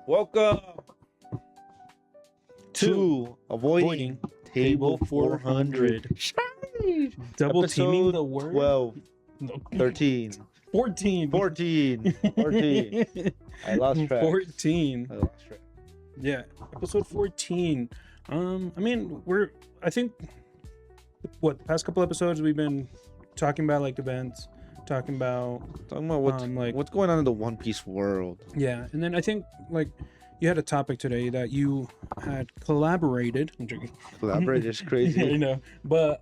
Welcome to Avoiding Table 400. Double teaming Episode the word? 12, No. 13, 14. 14. I lost track. 14. I lost track. Yeah, episode 14. I think the past couple episodes we've been talking about like events, talking about What's going on in the One Piece world. yeah, and then I think like you had a topic today that you had collaborated. I'm joking. Collaborate is crazy. I know, but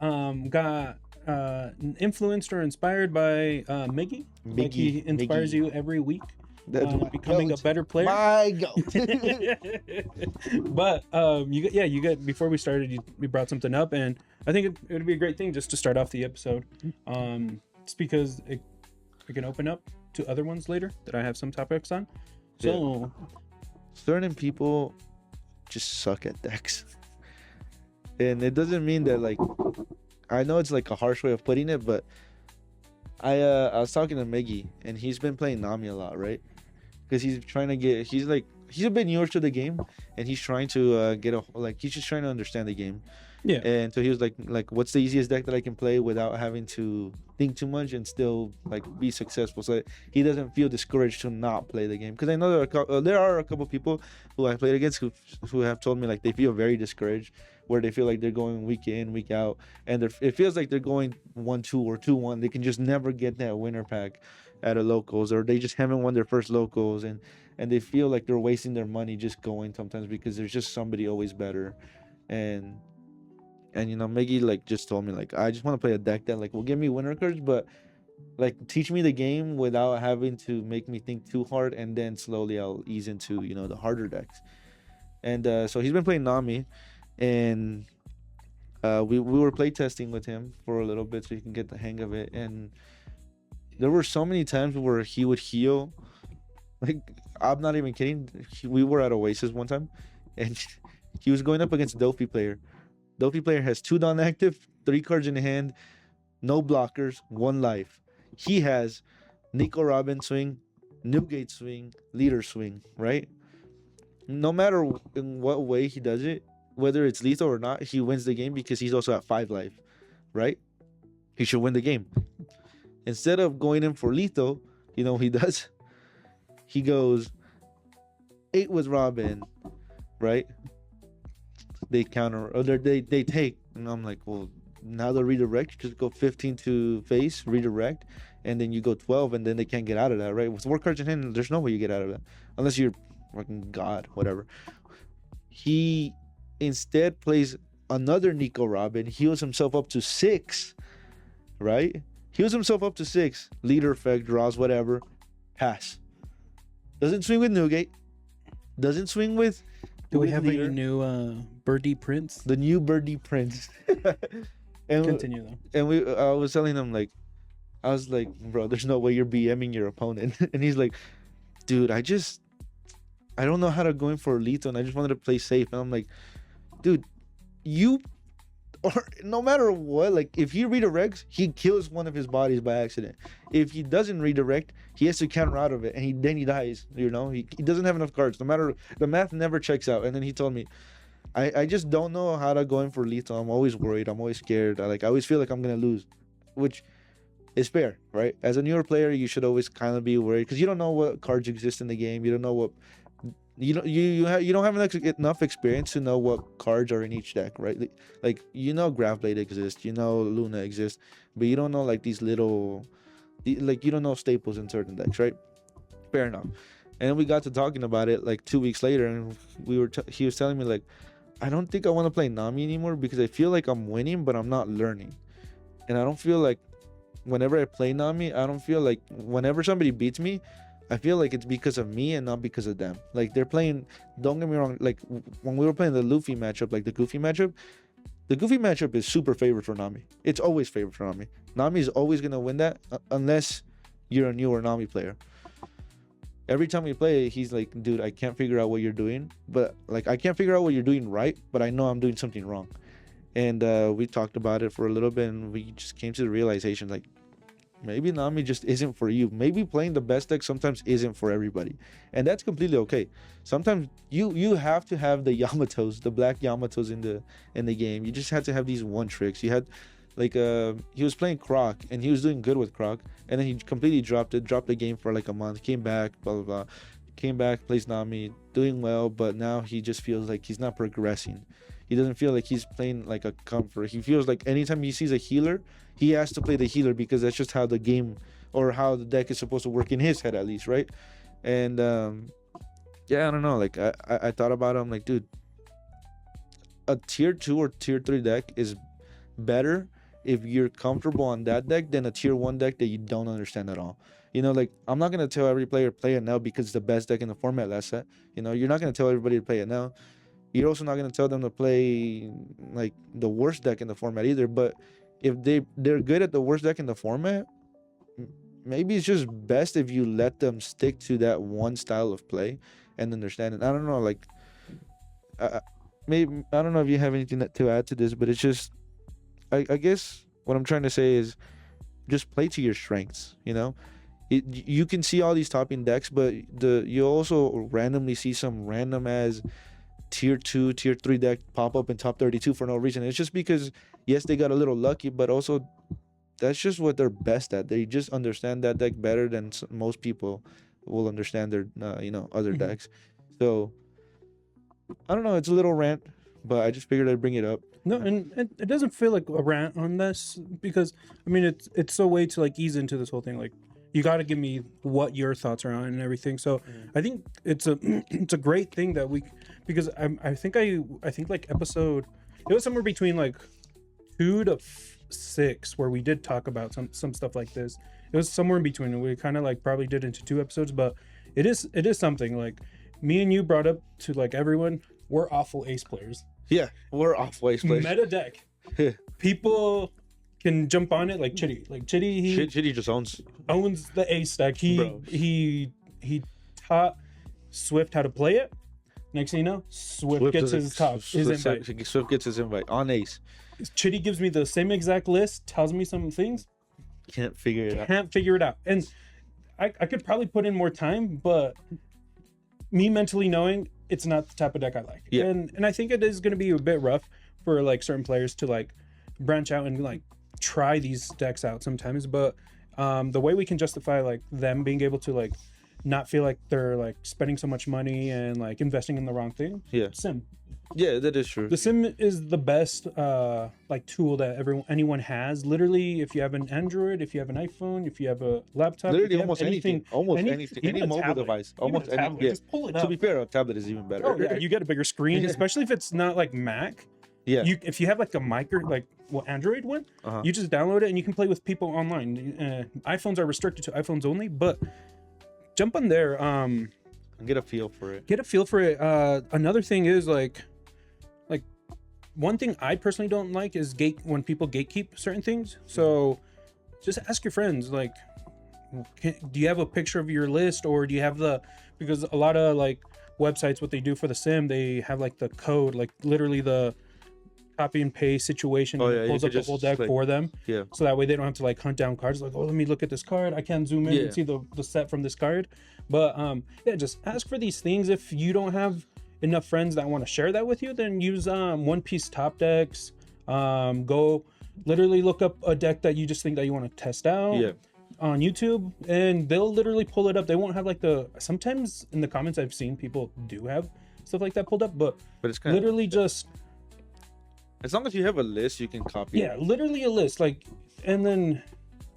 got influenced or inspired by Miggy. Like he inspires Miggy. you every week. That's my Becoming goat. a better player. My goat. But you got before we started, you brought something up, and I think it would be a great thing just to start off the episode. It's because it can open up to other ones later that I have some topics on. So Certain people just suck at decks, and it doesn't mean that like, I know it's like a harsh way of putting it, but I was talking to Miggy, and he's been playing Nami a lot, right? Because he's a bit newer to the game, and he's trying to he's just trying to understand the game. yeah, And so he was like what's the easiest deck that I can play without having to think too much and still like be successful, so that he doesn't feel discouraged to not play the game. Because I know there are a couple people who I played against who have told me like they feel very discouraged, where they feel like they're going week in, week out, and it feels like they're going 1-2 or 2-1. They can just never get that winner pack at a locals, or they just haven't won their first locals, and they feel like they're wasting their money just going sometimes because there's just somebody always better. And you know, Miggy like just told me like, I just want to play a deck that like will give me winner cards, but like teach me the game without having to make me think too hard, and then slowly I'll ease into, you know, the harder decks. And so he's been playing Nami, and we were playtesting with him for a little bit so he can get the hang of it. And there were so many times where he would heal, like, I'm not even kidding. We were at Oasis one time, and he was going up against Dofi player. Dofi player has 2 non-active, 3 cards in hand, no blockers, 1 life. He has Nico Robin swing, Newgate swing, leader swing, right? No matter in what way he does it, whether it's lethal or not, he wins the game because he's also at 5 life, right? He should win the game. Instead of going in for lethal, you know, he does. He goes 8 with Robin, right? They counter, or they take, and I'm like, well, now the redirect, just go 15 to face, redirect, and then you go 12, and then they can't get out of that, right? With 4 cards in hand, there's no way you get out of that, unless you're fucking god, whatever. He instead plays another Nico Robin, heals himself up to 6, right? Heals himself up to 6, leader effect, draws, whatever, pass. Doesn't swing with Newgate, doesn't swing with... do we have leader. any new Birdie Prince? The new Birdie Prince. And Continue though. and I was telling him like, I was like, bro, there's no way you're BMing your opponent. And he's like, dude, I don't know how to go in for lethal, and I just wanted to play safe. And I'm like, dude, or no matter what, like if he redirects, he kills one of his bodies by accident. If he doesn't redirect, he has to counter out of it, and then he dies. You know, he doesn't have enough cards. No matter, the math never checks out. And then he told me, I just don't know how to go in for lethal. I'm always worried. I'm always scared. I always feel like I'm gonna lose, which is fair, right? As a newer player, you should always kind of be worried because you don't know what cards exist in the game. You don't know what you don't have enough experience to know what cards are in each deck, right? Like you know, Graphblade exists, you know, Luna exists, but you don't know like these little, like you don't know staples in certain decks, right? Fair enough. And then we got to talking about it like 2 weeks later, and he was telling me like, I don't think I want to play Nami anymore because I feel like I'm winning, but I'm not learning. And I don't feel like whenever I play Nami, I don't feel like whenever somebody beats me, I feel like it's because of me and not because of them. Like they're playing, don't get me wrong, like when we were playing the Luffy matchup, like the Goofy matchup is super favored for Nami. It's always favored for Nami. Nami is always going to win that unless you're a newer Nami player. Every time we play, he's like, dude, I can't figure out what you're doing, but like I can't figure out what you're doing right, but I know I'm doing something wrong. And we talked about it for a little bit, and we just came to the realization like, maybe Nami just isn't for you. Maybe playing the best deck sometimes isn't for everybody, and that's completely okay. Sometimes you have to have the Yamatos, the black Yamatos in the game. You just had to have these one tricks. You had like he was playing Croc and he was doing good with Croc, and then he completely dropped the game for like a month, came back, blah blah blah, came back, plays Nami, doing well, but now he just feels like he's not progressing. He doesn't feel like he's playing like a comfort. He feels like anytime he sees a healer, he has to play the healer because that's just how the game or how the deck is supposed to work in his head, at least, right? And yeah, I don't know. Like I thought about it. I'm like, dude, a tier 2 or tier 3 deck is better if you're comfortable on that deck than a tier 1 deck that you don't understand at all. You know, like, I'm not gonna tell every player play it now because it's the best deck in the format last set. You know, you're not gonna tell everybody to play it now. You're also not gonna tell them to play like the worst deck in the format either. But if they're good at the worst deck in the format, maybe it's just best if you let them stick to that one style of play and understand it. I don't know, like, maybe I don't know if you have anything to add to this, but it's just, I guess what I'm trying to say is just play to your strengths. You know, you can see all these topping decks, but you also randomly see some random as tier 2, tier 3 deck pop up in top 32 for no reason. It's just because, yes, they got a little lucky, but also that's just what they're best at. They just understand that deck better than most people will understand their other decks. So I don't know, it's a little rant, but I just figured I'd bring it up. No, and it doesn't feel like a rant on this, because I mean it's a way to like ease into this whole thing. Like, you got to give me what your thoughts are on and everything. So I think it's a great thing that we, because I think like episode, it was somewhere between like 2 to 6 where we did talk about some stuff like this. It was somewhere in between, and we kind of like probably did into 2 episodes, but it is something like me and you brought up to like everyone. We're awful ace players. Yeah, we're awful ace players. Meta deck. People can jump on it like Chitty. Like Chitty, Chitty just owns the ace deck. He taught Swift how to play it. Next thing you know, Swift gets his invite. Swift gets his invite on ace. Chitty gives me the same exact list, tells me some things. Can't figure it out. And I could probably put in more time, but me mentally knowing it's not the type of deck I like. Yeah. And I think it is going to be a bit rough for like certain players to like branch out and like try these decks out sometimes. But the way we can justify like them being able to like not feel like they're like spending so much money and like investing in the wrong thing. Yeah. Sim. Yeah, that is true. The sim is the best like tool that anyone has. Literally, if you have an Android, if you have an iPhone, if you have a laptop, literally almost anything, any mobile tablet, device, almost any. Yeah. Just pull it up. To be fair, a tablet is even better. Oh yeah, you get a bigger screen, especially if it's not like Mac. Yeah. If you have like a Android one, you just download it and you can play with people online. iPhones are restricted to iPhones only, but jump on there. And get a feel for it. Another thing is like one thing I personally don't like is when people gatekeep certain things. So just ask your friends, like, do you have a picture of your list, or do you have because a lot of like websites, what they do for the sim, they have like the code, like literally the copy and paste situation, pulls up the whole deck for them. Yeah. So that way they don't have to like hunt down cards. Like, oh, let me look at this card. I can't zoom in and see the set from this card. But just ask for these things. If you don't have enough friends that want to share that with you, then use One Piece top decks. Go literally look up a deck that you just think that you want to test out on YouTube, and they'll literally pull it up. They won't have like sometimes in the comments I've seen people do have stuff like that pulled up, but it's kind literally just, as long as you have a list, you can copy it. Literally a list. Like, and then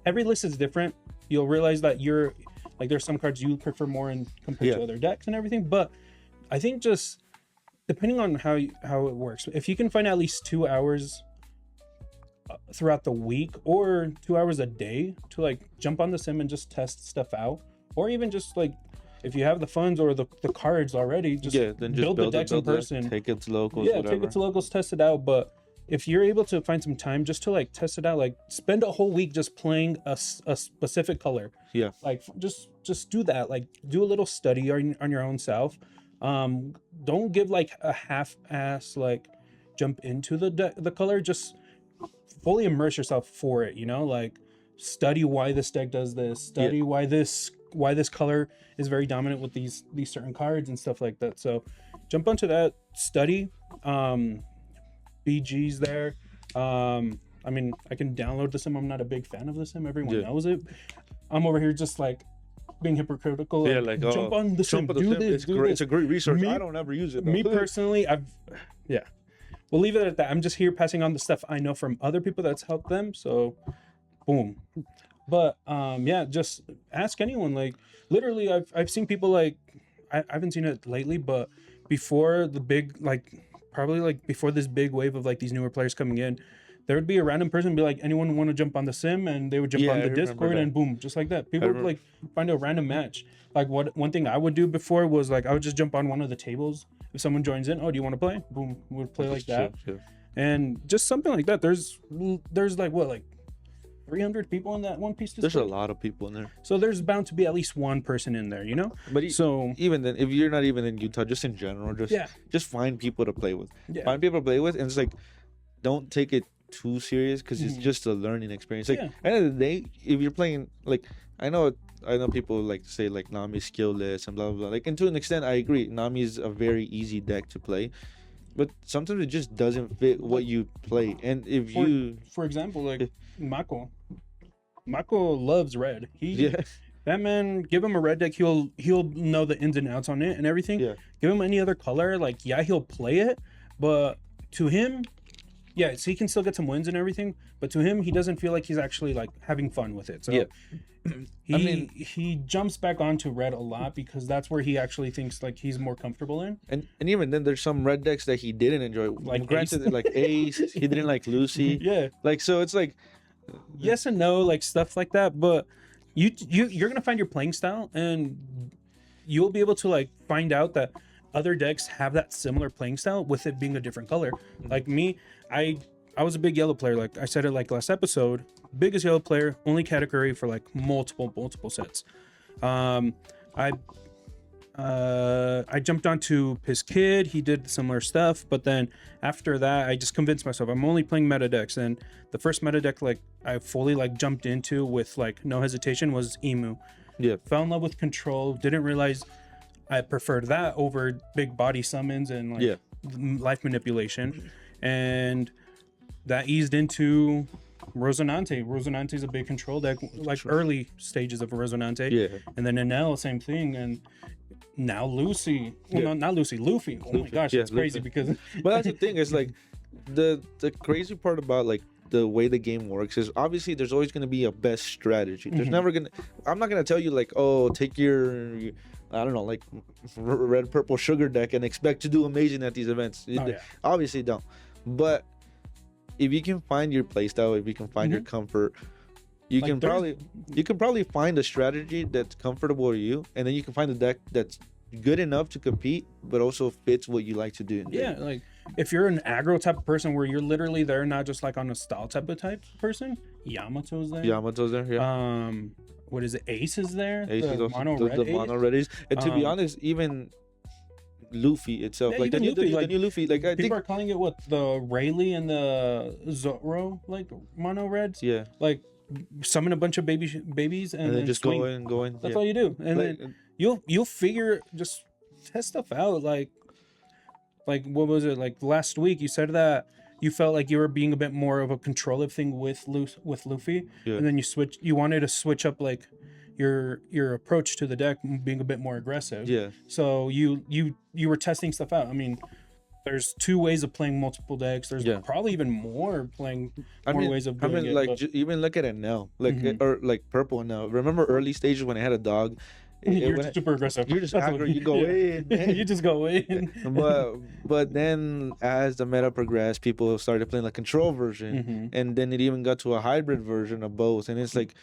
every list is different. You'll realize that you're like, there's some cards you prefer more compared to other decks and everything, but I think just depending on how it works, if you can find at least 2 hours throughout the week or 2 hours a day to like jump on the sim and just test stuff out, or even just like if you have the funds or the cards already, just build the decks in person. Take it to locals. Take it to locals, test it out. But if you're able to find some time just to like test it out, like spend a whole week just playing a specific color. Yeah. Like just do that. Like do a little study on your own self. Don't give like a half-ass like jump into the color. Just fully immerse yourself for it. You know, like study why this deck does this, study why this color is very dominant with these certain cards and stuff like that. So jump onto that, study. BG's there. I mean, I can download the sim. I'm not a big fan of the sim. Everyone knows it. I'm over here just like being hypocritical. Yeah, like jump on the sim. Do this. It's a great resource. I don't ever use it though. Me personally, we'll leave it at that. I'm just here passing on the stuff I know from other people that's helped them. So, boom. But just ask anyone. Like literally, I've seen people like I haven't seen it lately, but before the big probably before this big wave of like these newer players coming in, there would be a random person be like, anyone want to jump on the sim, and they would jump on the Discord and boom, just like that. People would like find a random match. Like one thing I would do before was like I would just jump on one of the tables. If someone joins in, oh, do you want to play? Boom, we'd play like that. Sure. And just something like that. There's like what, like 300 people in that One Piece Discord? There's a lot of people in there. So there's bound to be at least one person in there, you know? But so even then, if you're not even in Utah, just in general, just find people to play with. Yeah. Find people to play with, and it's like, don't take it too serious because it's just a learning experience. Like at the end of the day, if you're playing, like I know people like to say like Nami's skillless and blah blah blah. Like, and to an extent, I agree. Nami is a very easy deck to play, but sometimes it just doesn't fit what you play. And if for example, like Mako loves red. That man, give him a red deck, he'll know the ins and outs on it and everything. Yeah. Give him any other color, like he'll play it, but to him, so he can still get some wins and everything, but to him, he doesn't feel like he's actually like having fun with it. So he jumps back onto red a lot because that's where he actually thinks like he's more comfortable in. And even then, there's some red decks that he didn't enjoy. Like granted, Ace. Like Ace, he didn't like Lucy. Yeah. Like, so it's like yes and no, like stuff like that. But you're gonna find your playing style, and you'll be able to like find out that other decks have that similar playing style with it being a different color. Like me, I was a big yellow player. Like I said it like last episode, biggest yellow player, only category for like multiple sets. I jumped onto Piss Kid. He did similar stuff, but then after that, I just convinced myself I'm only playing meta decks. And the first meta deck like I fully like jumped into with like no hesitation was Emu. Yeah. Fell in love with Control. Didn't realize I preferred that over big body summons and like life manipulation, and that eased into Rosinante. Rosinante is a big control deck, like early stages of Rosinante. Yeah. And then Enel, same thing, and now Lucy. Well, no, not Lucy, Luffy. Oh my gosh, it's crazy because. But that's the thing. It's like the crazy part about like the way the game works is obviously there's always going to be a best strategy. There's never gonna. I'm not gonna tell you like, oh, take your I don't know, like red purple sugar deck and expect to do amazing at these events. Obviously don't. But if you can find your playstyle, if you can find your comfort, you can probably find a strategy that's comfortable to you, and then you can find a deck that's good enough to compete but also fits what you like to do. Like if you're an aggro type of person where you're literally there, not just like on a style type of person, Yamato's there. What is it? Ace is there. Ace is also the mono red Ace. And to be honest, even Luffy itself, like the new Luffy, like I think people are calling it what, the Rayleigh and the Zoro like mono reds. Yeah. Like summon a bunch of babies and then just swing. go in. That's all you do, and like, then you'll figure, just test stuff out. Like what was it, like last week? You said that you felt like you were being a bit more of a controlling thing with Luffy, and then you wanted to switch up like your approach to the deck, being a bit more aggressive. Yeah. So you were testing stuff out. I mean, there's two ways of playing multiple decks. There's probably even more ways of doing it. Like even look at it now, like or like purple now. Remember early stages when I had a dog. You're super aggressive. You're just aggro. You go in. You just go in. But then as the meta progressed, people started playing the control version, and then it even got to a hybrid version of both. And it's like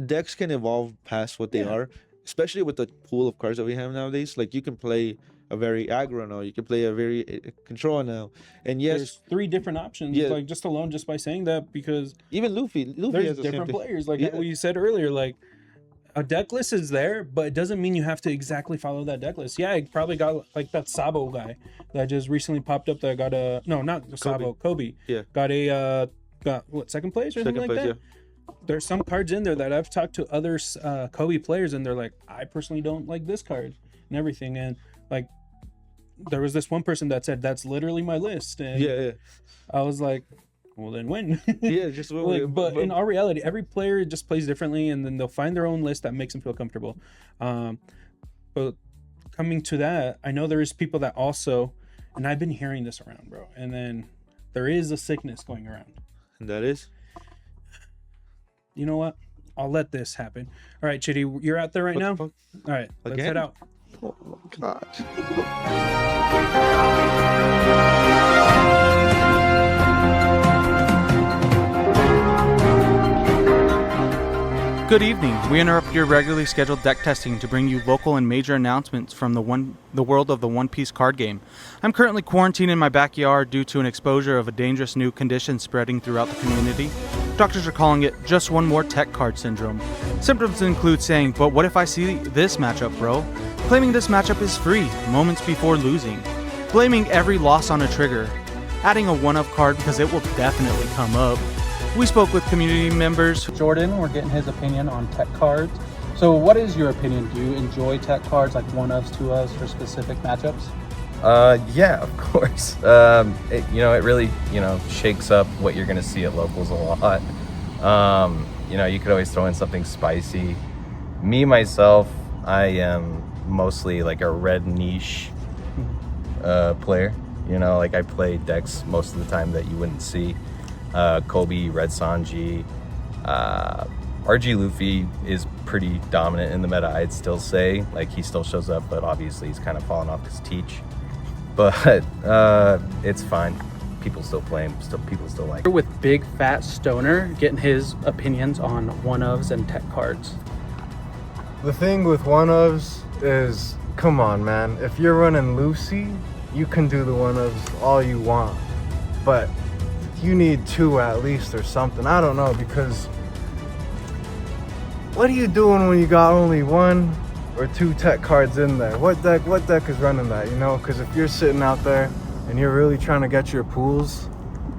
decks can evolve past what they are, especially with the pool of cards that we have nowadays. Like you can play a very aggro now, you can play a very control now, and there's 3 different options. Like just by saying that, because even Luffy there's has different players. Like what you said earlier, like. A deck list is there, but it doesn't mean you have to exactly follow that deck list. Yeah, I probably got like that Sabo guy that just recently popped up that got not Sabo, Kobe. Yeah. Got what, second place or something like that? Yeah. there's some cards in there that I've talked to other Kobe players, and they're like, I personally don't like this card and everything. And like, there was this one person that said that's literally my list, and Yeah. I was like, well, then when? Yeah, just like, but in all reality, every player just plays differently, and then they'll find their own list that makes them feel comfortable. But coming to that, I know there is people that also, and I've been hearing this around, bro, and then there is a sickness going around. And that is? You know what? I'll let this happen. All right, Chitty, you're out there right now? All right, let's head out. Oh my gosh. Good evening. We interrupt your regularly scheduled deck testing to bring you local and major announcements from the world of the One Piece card game. I'm currently quarantined in my backyard due to an exposure of a dangerous new condition spreading throughout the community. Doctors are calling it just one more tech card syndrome. Symptoms include saying, but what if I see this matchup, bro? Claiming this matchup is free, moments before losing. Blaming every loss on a trigger. Adding a one-up card because it will definitely come up. We spoke with community members. Jordan, we're getting his opinion on tech cards. So what is your opinion? Do you enjoy tech cards like 1-ofs, 2-ofs for specific matchups? Yeah, of course. It really, shakes up what you're going to see at locals a lot. You could always throw in something spicy. Me, myself, I am mostly like a red niche player. I play decks most of the time that you wouldn't see. Kobe, Red Sanji, RG Luffy is pretty dominant in the meta, I'd still say. Like, he still shows up, but obviously he's kind of fallen off his teach. But it's fine. People still play him. People still like him. With Big Fat Stoner, getting his opinions on 1-ofs and tech cards. The thing with 1-ofs is, come on, man. If you're running Lucy, you can do the 1-ofs all you want. But you need 2 at least or something. I don't know, because what are you doing when you got only 1 or 2 tech cards in there? What deck is running that, Because if you're sitting out there and you're really trying to get your pools,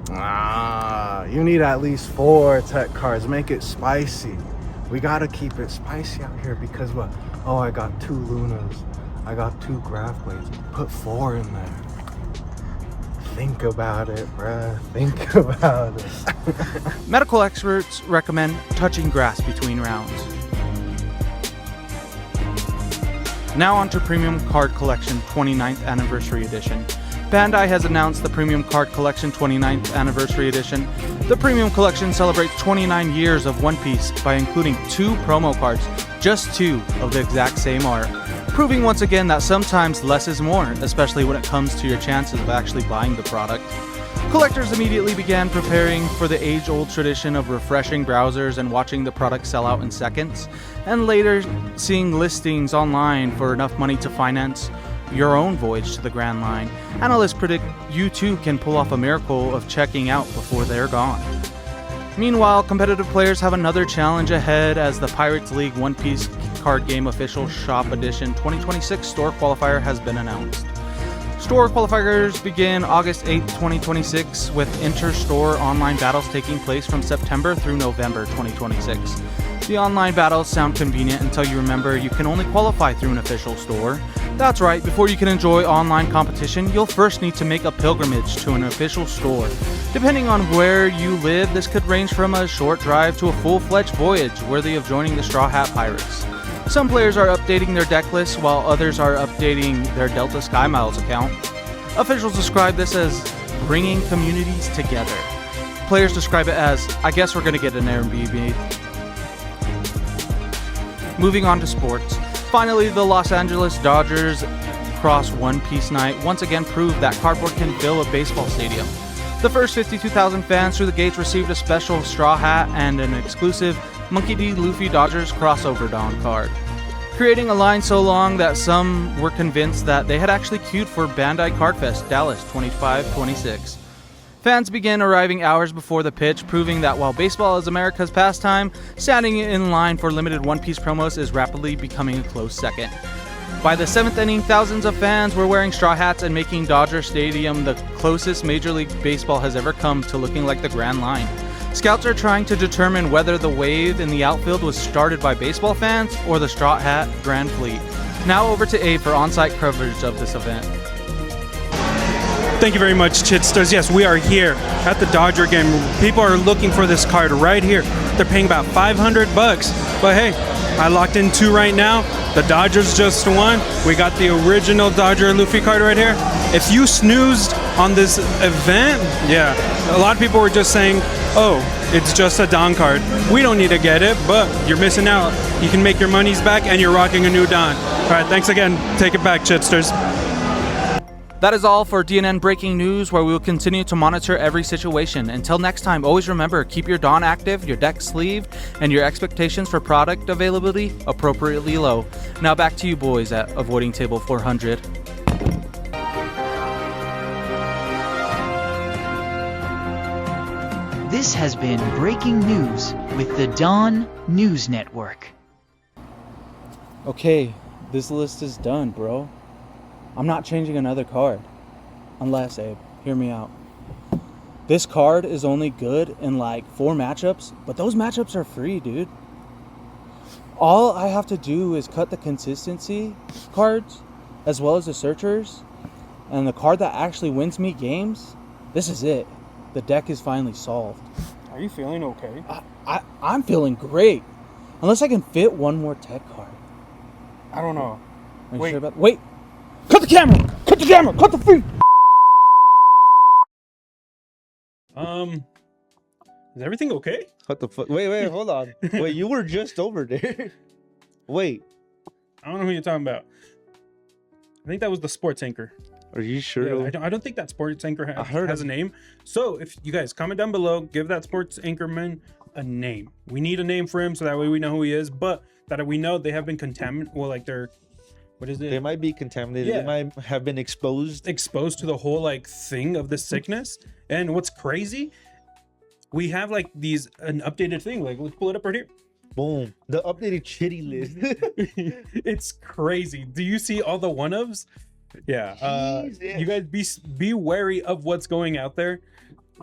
you need at least 4 tech cards. Make it spicy. We gotta keep it spicy out here, because what? Oh, I got 2 Lunas. I got 2 Graph Blades. Put 4 in there. Think about it, bruh. Think about it. Medical experts recommend touching grass between rounds. Now on to Premium Card Collection 29th Anniversary Edition. Bandai has announced the Premium Card Collection 29th Anniversary Edition. The Premium Collection celebrates 29 years of One Piece by including 2 promo cards, just 2 of the exact same art, proving once again that sometimes less is more, especially when it comes to your chances of actually buying the product. Collectors immediately began preparing for the age-old tradition of refreshing browsers and watching the product sell out in seconds, and later seeing listings online for enough money to finance your own voyage to the Grand Line. Analysts predict you too can pull off a miracle of checking out before they're gone. Meanwhile, competitive players have another challenge ahead as the Pirates League One Piece Card Game Official Shop Edition 2026 store qualifier has been announced. Store qualifiers begin August 8, 2026, with inter-store online battles taking place from September through November 2026. The online battles sound convenient until you remember you can only qualify through an official store. That's right, before you can enjoy online competition, you'll first need to make a pilgrimage to an official store. Depending on where you live, this could range from a short drive to a full-fledged voyage worthy of joining the Straw Hat Pirates. Some players are updating their deck lists while others are updating their Delta Sky Miles account. Officials describe this as bringing communities together. Players describe it as, I guess we're gonna get an Airbnb. Moving on to sports. Finally, the Los Angeles Dodgers Cross One Piece Night once again proved that cardboard can fill a baseball stadium. The first 52,000 fans through the gates received a special straw hat and an exclusive Monkey D. Luffy Dodgers crossover Dawn card, creating a line so long that some were convinced that they had actually queued for Bandai Card Fest Dallas 25-26. Fans began arriving hours before the pitch, proving that while baseball is America's pastime, standing in line for limited One Piece promos is rapidly becoming a close second. By the 7th inning, thousands of fans were wearing straw hats and making Dodger Stadium the closest Major League Baseball has ever come to looking like the Grand Line. Scouts are trying to determine whether the wave in the outfield was started by baseball fans or the Straw Hat Grand Fleet. Now over to Abe for on-site coverage of this event. Thank you very much, Chitsters. Yes, we are here at the Dodger game. People are looking for this card right here. They're paying about $500, but hey, I locked in 2 right now. The Dodgers just won. We got the original Dodger Luffy card right here. If you snoozed on this event, yeah, a lot of people were just saying, oh, it's just a Don card. We don't need to get it, but you're missing out. You can make your monies back and you're rocking a new Don. All right, thanks again. Take it back, Chitsters. That is all for DNN Breaking News, where we will continue to monitor every situation. Until next time, always remember, keep your Dawn active, your deck sleeved, and your expectations for product availability appropriately low. Now back to you boys at Avoiding Table 400. This has been Breaking News with the Dawn News Network. Okay, this list is done, bro. I'm not changing another card. Unless, Abe, hear me out. This card is only good in like 4 matchups, but those matchups are free, dude. All I have to do is cut the consistency cards, as well as the searchers, and the card that actually wins me games, this is it. The deck is finally solved. Are you feeling okay? I'm feeling great. Unless I can fit one more tech card. I don't know. Are you sure about? Wait! Cut the camera! Cut the camera! Cut the feed! Is everything okay? What the fuck? Wait, hold on. Wait, you were just over there. Wait. I don't know who you're talking about. I think that was the sports anchor. Are you sure? Yeah, I don't think that sports anchor has a name. So if you guys comment down below, give that sports anchorman a name. We need a name for him so that way we know who he is. But that we know they have been contaminated. Well, like they're, what is it? They might be contaminated. Yeah. They might have been exposed To the whole like thing of this sickness. And what's crazy, we have like an updated thing. Like let's pull it up right here. Boom. The updated chitty list. It's crazy. Do you see all the one-ofs? Yeah. You guys be wary of what's going out there.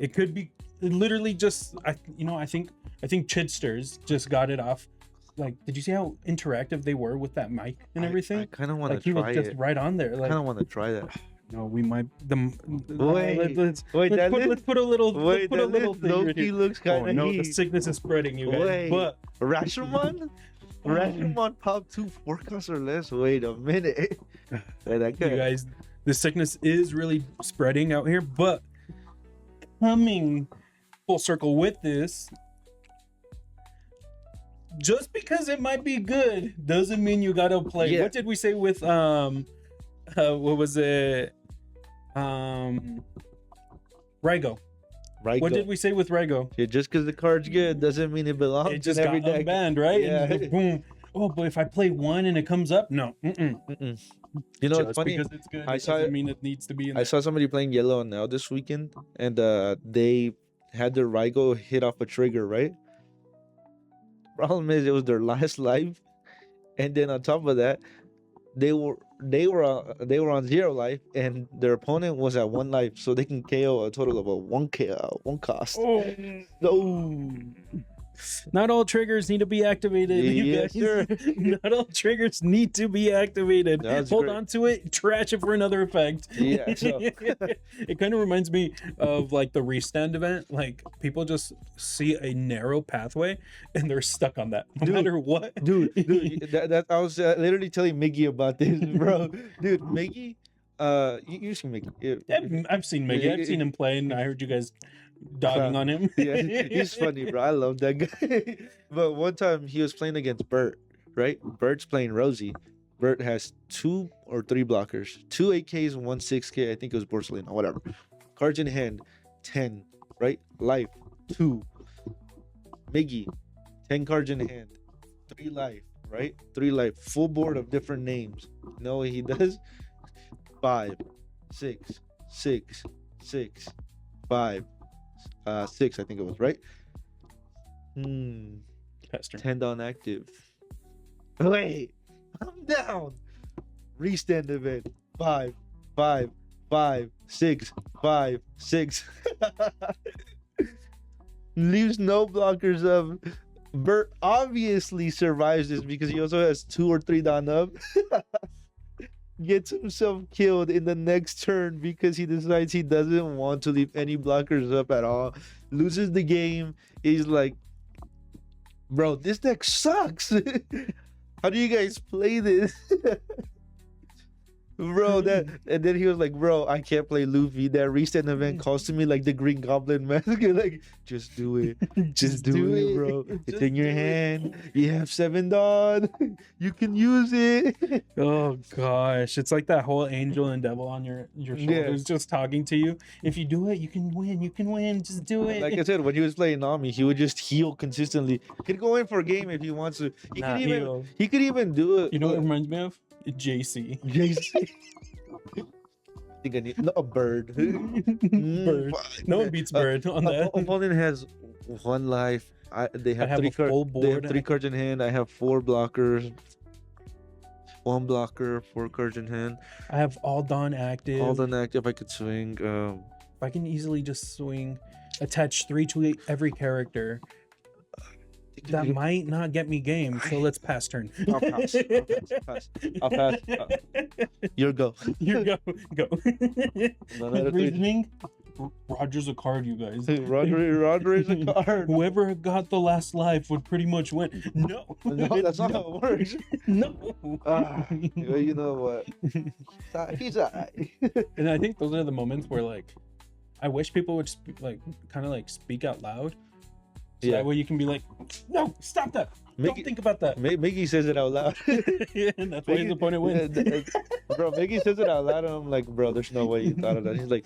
It could be literally just I think Chidsters just got it off. Like, did you see how interactive they were with that mic and everything? I kind of want to like, he try was just it. right on there. Like, I kind of want to try that. No, we might. Let's put a little thing right Loki here. looks kind of. Oh, no, the sickness is spreading, you guys. Wait, But Rashomon? Rashomon pop 2 4 or less. Wait a minute. you guys, the sickness is really spreading out here. But coming full circle with this, just because it might be good doesn't mean you gotta play. Yeah. What did we say with what was it? Raigo. What did we say with Raigo? Yeah, just because the card's good doesn't mean it belongs It just in every got deck. unbanned, right? Yeah. And boom. Oh, but if I play one and it comes up, no. Mm-mm. You know, Just it's funny. because it's good, I it saw doesn't it- mean it needs to be in I saw somebody playing yellow and now this weekend, and they had their Raigo hit off a trigger, right? Problem is, it was their last life, and then on top of that, they were on 0 life, and their opponent was at 1 life, so they can KO a total of a 1 cost. Oh. No. Not all triggers need to be activated. You Yes, guys. sir. Not all triggers need to be activated. That's Hold great. on to it, trash it for another effect. Yeah, so- It kind of reminds me of like the restand event. Like people just see a narrow pathway and they're stuck on that no matter what. Dude, that I was literally telling Miggy about this, bro. Dude, Miggy, you seen Miggy? Yeah, I've seen Miggy. I've seen him play, and I heard you guys dogging on him. yeah, he's funny, bro. I love that guy. But one time he was playing against Bert, right? Bert's playing Rosie. Bert has 2 or 3 blockers, 2 8Ks and 1 6K. I think it was Borsalino, whatever. Cards in hand, 10, right? Life, 2. Miggy, 10 cards in hand, 3 life, right? 3 life, full board of different names. You know what he does? 5, 6, 6, 6, 5, 6, I think it was, right? Pester. 10 down active. Wait, I'm down. Restand event. 5, 5, 5, 6, 5, 6. leaves no blockers up. Bert obviously survives this because he also has 2 or 3 down up. Gets himself killed in the next turn because he decides he doesn't want to leave any blockers up at all. Loses the game. He's like, bro, this deck sucks. How do you guys play this? Bro, and then he was like, bro, I can't play Luffy. That reset event costing me like the Green Goblin mask. Like, just do it. Just do it, bro. It's in your hand. You have 7 Dawn. You can use it. Oh gosh, it's like that whole angel and devil on your shoulders just talking to you. If you do it, you can win. You can win. Just do it. Like I said, when he was playing Nami, he would just heal consistently. He'd go in for a game if he wants to. He could even do it. You know what it reminds me of? JC. I think I need a bird. Bird. No one beats Bird on that. Opponent has 1 life. They have 3 cards. They have 3 cards in hand. I have 4 blockers. 1 blocker, 4 cards in hand. I have all Dawn active. All Dawn active. I could swing. I can easily just swing, attach 3 to every character. That might not get me game, so let's pass turn. I'll pass. I'll pass. Your go. You go. No, Reasoning. Roger's a card, you guys. Roger is a card. Whoever got the last life would pretty much win. No, that's not how it works. No. You know what? He's alright. And I think those are the moments where, like, I wish people would kind of speak out loud. So that way you can be like, no, stop that. Don't think about that. Miggy says it out loud. And that's why his opponent wins. Bro, Miggy says it out loud, and I'm like, bro, there's no way you thought of that. He's like,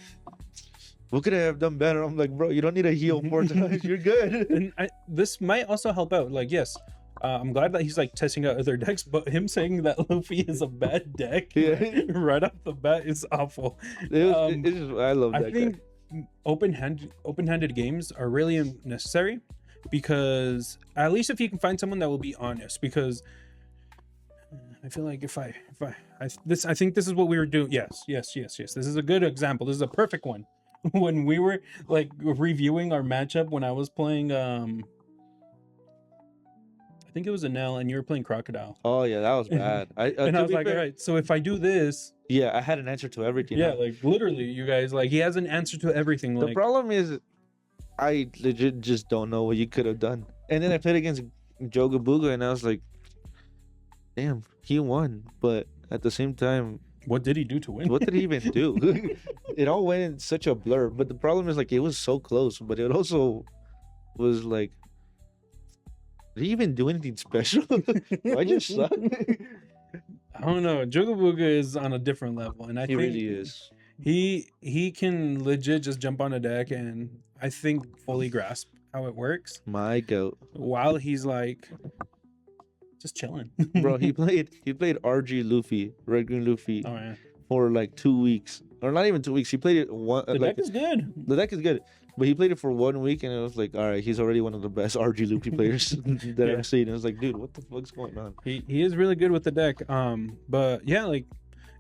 what could I have done better? I'm like, bro, you don't need to heal 4 times. You're good. And this might also help out. Like, yes, I'm glad that he's testing out other decks, but him saying that Luffy is a bad deck right off the bat is awful. I love that. I think open-handed games are really necessary. Because at least if you can find someone that will be honest, because I feel like I think this is what we were doing. Yes. This is a good example. This is a perfect one. When we were reviewing our matchup when I was playing, I think it was Anel and you were playing Crocodile. Oh yeah, that was bad. And I was like, all right, so if I do this, I had an answer to everything. Yeah, literally, you guys, he has an answer to everything. The problem is, I legit just don't know what you could have done. And then I played against Joga Booga, and I was like, damn, he won. But at the same time, what did he do to win? What did he even do? It all went in such a blur. But the problem is, it was so close. But it also was like, did he even do anything special? I just suck. I don't know. Joga Booga is on a different level. And I think really is. He can legit just jump on a deck and I think fully grasp how it works. My goat. While he's just chilling. Bro, he played RG Luffy, Red Green Luffy, for 2 weeks. Or not even 2 weeks. He played it one. The deck is good. The deck is good. But he played it for 1 week and it was like, all right, he's already one of the best RG Luffy players that I've seen. It was like, dude, what the fuck's going on? He is really good with the deck. But yeah,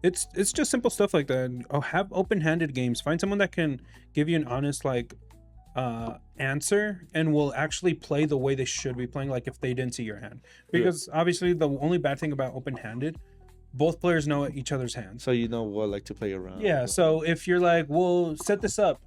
it's just simple stuff like that. Have open-handed games. Find someone that can give you an honest answer and will actually play the way they should be playing, if they didn't see your hand. Because obviously the only bad thing about open-handed, both players know each other's hands. So you know what to play around. Yeah, so if you're like, well, set this up,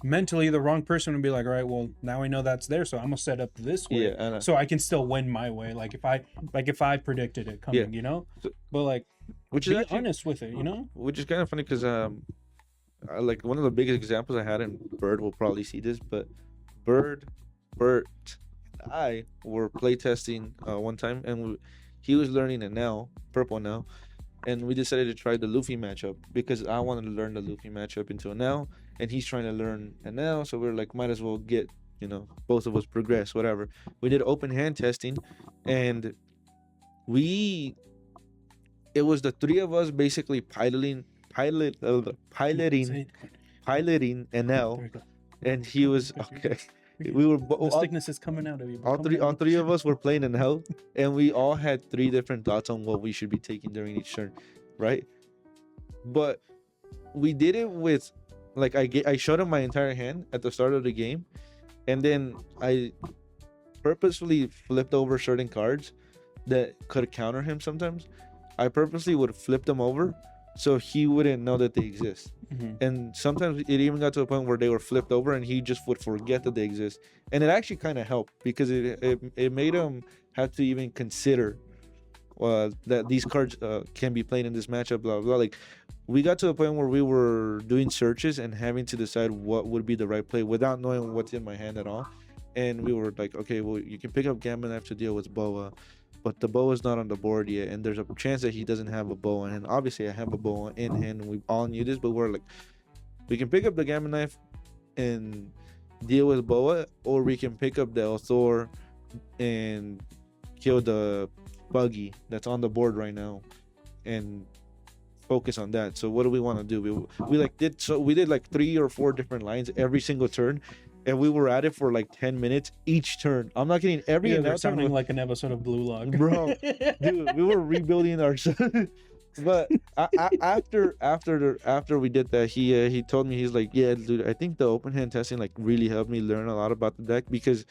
mentally the wrong person would be like, all right, well, now I know that's there, so I'm gonna set up this way, so I can still win my way. If I predicted it coming, but which be is actually honest with it, which is kind of funny because one of the biggest examples I had, and Bird will probably see this, but Bert, and I were playtesting one time, and he was learning it now, purple now, and we decided to try the Luffy matchup because I wanted to learn the Luffy matchup into now, and he's trying to learn it now, so we're like, might as well get, both of us progress, whatever. We did open hand testing, and it was the 3 of us basically piloting NL, and he was okay. We were the sickness is coming out of you. All three of us were playing in hell, and we all had 3 different thoughts on what we should be taking during each turn, right? But we did it with I showed him my entire hand at the start of the game, and then I purposefully flipped over certain cards that could counter him sometimes. I purposely would flip them over so he wouldn't know that they exist. And sometimes it even got to a point where they were flipped over and he just would forget that they exist. And it actually kind of helped because it made him have to even consider that these cards can be played in this matchup, blah, blah, blah. Like, we got to a point where we were doing searches and having to decide what would be the right play without knowing what's in my hand at all. And we were like, okay, well, you can pick up Gamma Knife to deal with Boa, but the Boa's not on the board yet, and there's a chance that he doesn't have a Boa. And obviously, I have a Boa in hand, and we all knew this, but we're like, we can pick up the Gamma Knife and deal with Boa, or we can pick up the Thor and kill the Buggy that's on the board right now and focus on that. So what do we want to do? We did like 3 or 4 different lines every single turn, and we were at it for like 10 minutes each turn. I'm not kidding. Every they're sounding like an episode of Blue Log, bro. Dude, we were rebuilding ourselves. But after we did that, he told me, he's like, yeah, dude, I think the open hand testing like really helped me learn a lot about the deck, because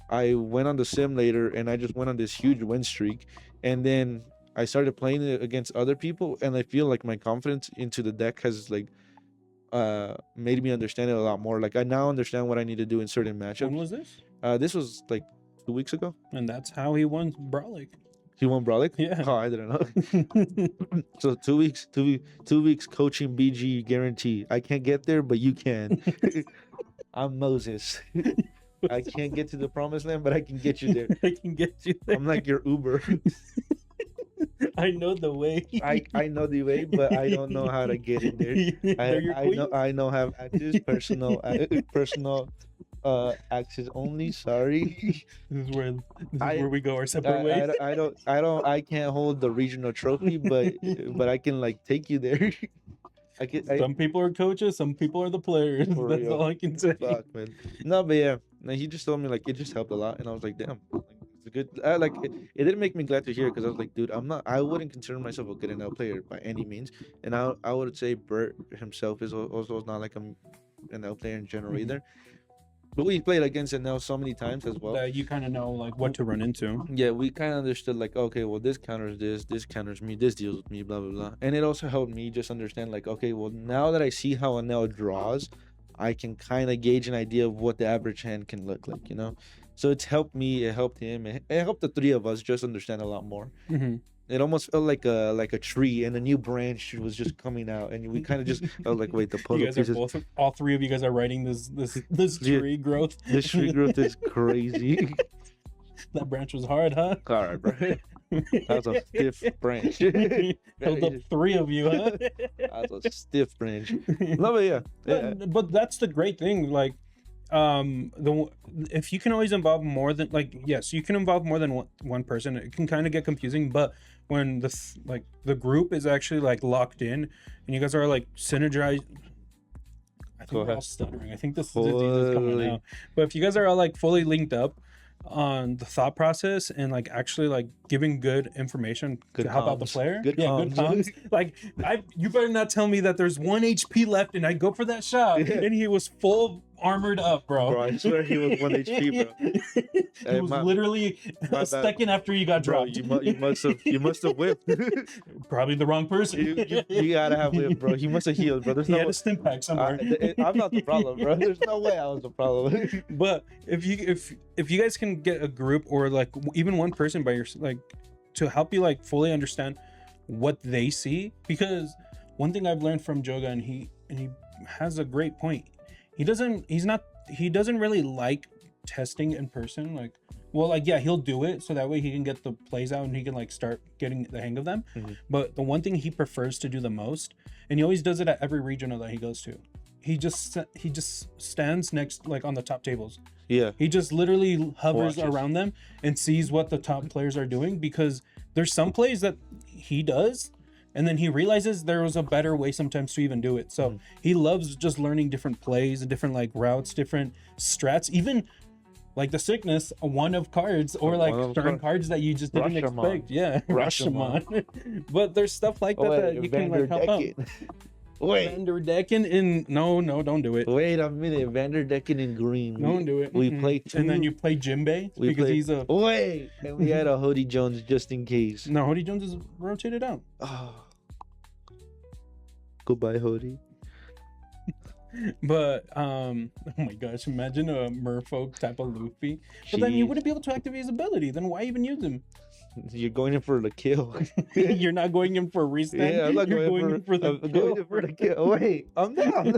I went on the sim later and I just went on this huge win streak, and then I started playing it against other people, and I feel like my confidence into the deck has like made me understand it a lot more. Like, I now understand what I need to do in certain matchups. When was this? This was like 2 weeks ago. And that's how he won Brolic. He won Brolic? Yeah. Oh, I didn't know. So 2 weeks, 2 weeks coaching BG guarantee. I can't get there, but you can. I'm Moses. I can't get to the promised land, but I can get you there. I can get you there. I'm like your Uber. I know the way. I know the way, but I don't know how to get in there. I know have access, personal access only. Sorry. This is where we go our separate ways. I can't hold the regional trophy, but I can like take you there. Some people are coaches, some people are the players. That's real. all I can say. Fuck, man. No, but yeah, he just told me like it just helped a lot, and I was like, damn, like, it's a good. It didn't make me glad to hear, because I was like, dude, I wouldn't consider myself a good enough player by any means, and I would say Bert himself is also not like an NL player in general either. But we played against it now so many times as well. That you kind of know like what to run into. Yeah, we kind of understood like, okay, well, this counters this counters me, this deals with me, blah, blah, blah. And it also helped me just understand like, okay, well, now that I see how a Nell draws, I can kind of gauge an idea of what the average hand can look like, you know? So it's helped me, it helped him, it helped the three of us just understand a lot more. Mm-hmm. It almost felt like a tree, and a new branch was just coming out, and we kind of just felt like, wait, the puzzle you guys pieces. Are both, all three of you guys are writing this tree growth. This tree growth is crazy. That branch was hard, huh? All right, bro. That was a stiff branch. Held up 3 of you, huh? That was a stiff branch. No, but yeah. But that's the great thing, like. If you can always involve more than yes, you can involve more than one person. It can kind of get confusing, but when the group is actually like locked in and you guys are like synergized. I think we're all stuttering. I think this disease is coming out. But if you guys are all like fully linked up on the thought process and like actually like giving good information to help out the player, good comms. Like you better not tell me that there's 1 HP left and I go for that shot and he was full armored up, bro. I swear he was 1 HP, bro. He was literally a second after you got dropped. You must have whipped. Probably the wrong person. You gotta have whipped, bro. He must have healed, bro. He had a stim pack somewhere. I'm not the problem, bro. There's no way I was the problem. But if you guys can get a group or like even one person by your like to help you like fully understand what they see, because one thing I've learned from Joga, and he has a great point. He doesn't really like testing in person. Like, well, like, yeah, he'll do it so that way he can get the plays out and he can like start getting the hang of them. Mm-hmm. But the one thing he prefers to do the most, and he always does it at every regional that he goes to, he just stands next, like on the top tables. Yeah. He just literally hovers around them and sees what the top players are doing, because there's some plays that he does and then he realizes there was a better way sometimes to even do it. So he loves just learning different plays and different like routes, different strats, even like the sickness, one of cards, or like certain cards that you just didn't expect. Yeah, Rashomon. But there's stuff like that that you can like help out. Wait. Vander Decken in no, don't do it. Wait a minute, Vanderdecken in green. Don't do it. We Mm-mm. played 2. And then you play Jimbei We because played, he's a wait, and we had a Hody Jones just in case. no. Hody Jones is rotated out. Oh. Goodbye, Hody. But oh my gosh, imagine a merfolk type of Luffy. But then you Jeez. wouldn't be able to activate his ability. Then why even use him? You're going in for the kill. You're not going in for a restand. Yeah, I'm not You're going in for the I'm going in for the kill. Wait, I'm down.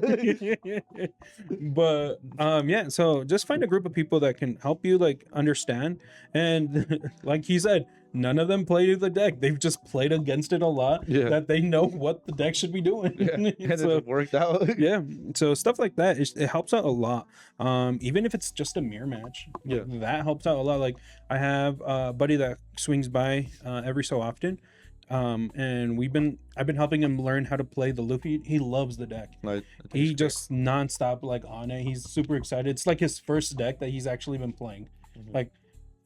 But yeah, so just find a group of people that can help you like understand. And like he said, none of them play the deck. They've just played against it a lot. Yeah. That they know what the deck should be doing. Yeah, and So, it worked out. yeah, so stuff like that it helps out a lot. Even if it's just a mirror match, Yeah. that helps out a lot. Like I have a buddy that swings by every so often, and I've been helping him learn how to play the Luffy. He loves the deck. Like, He just nonstop like on it. He's super excited. It's like his first deck that he's actually been playing. Mhm. Like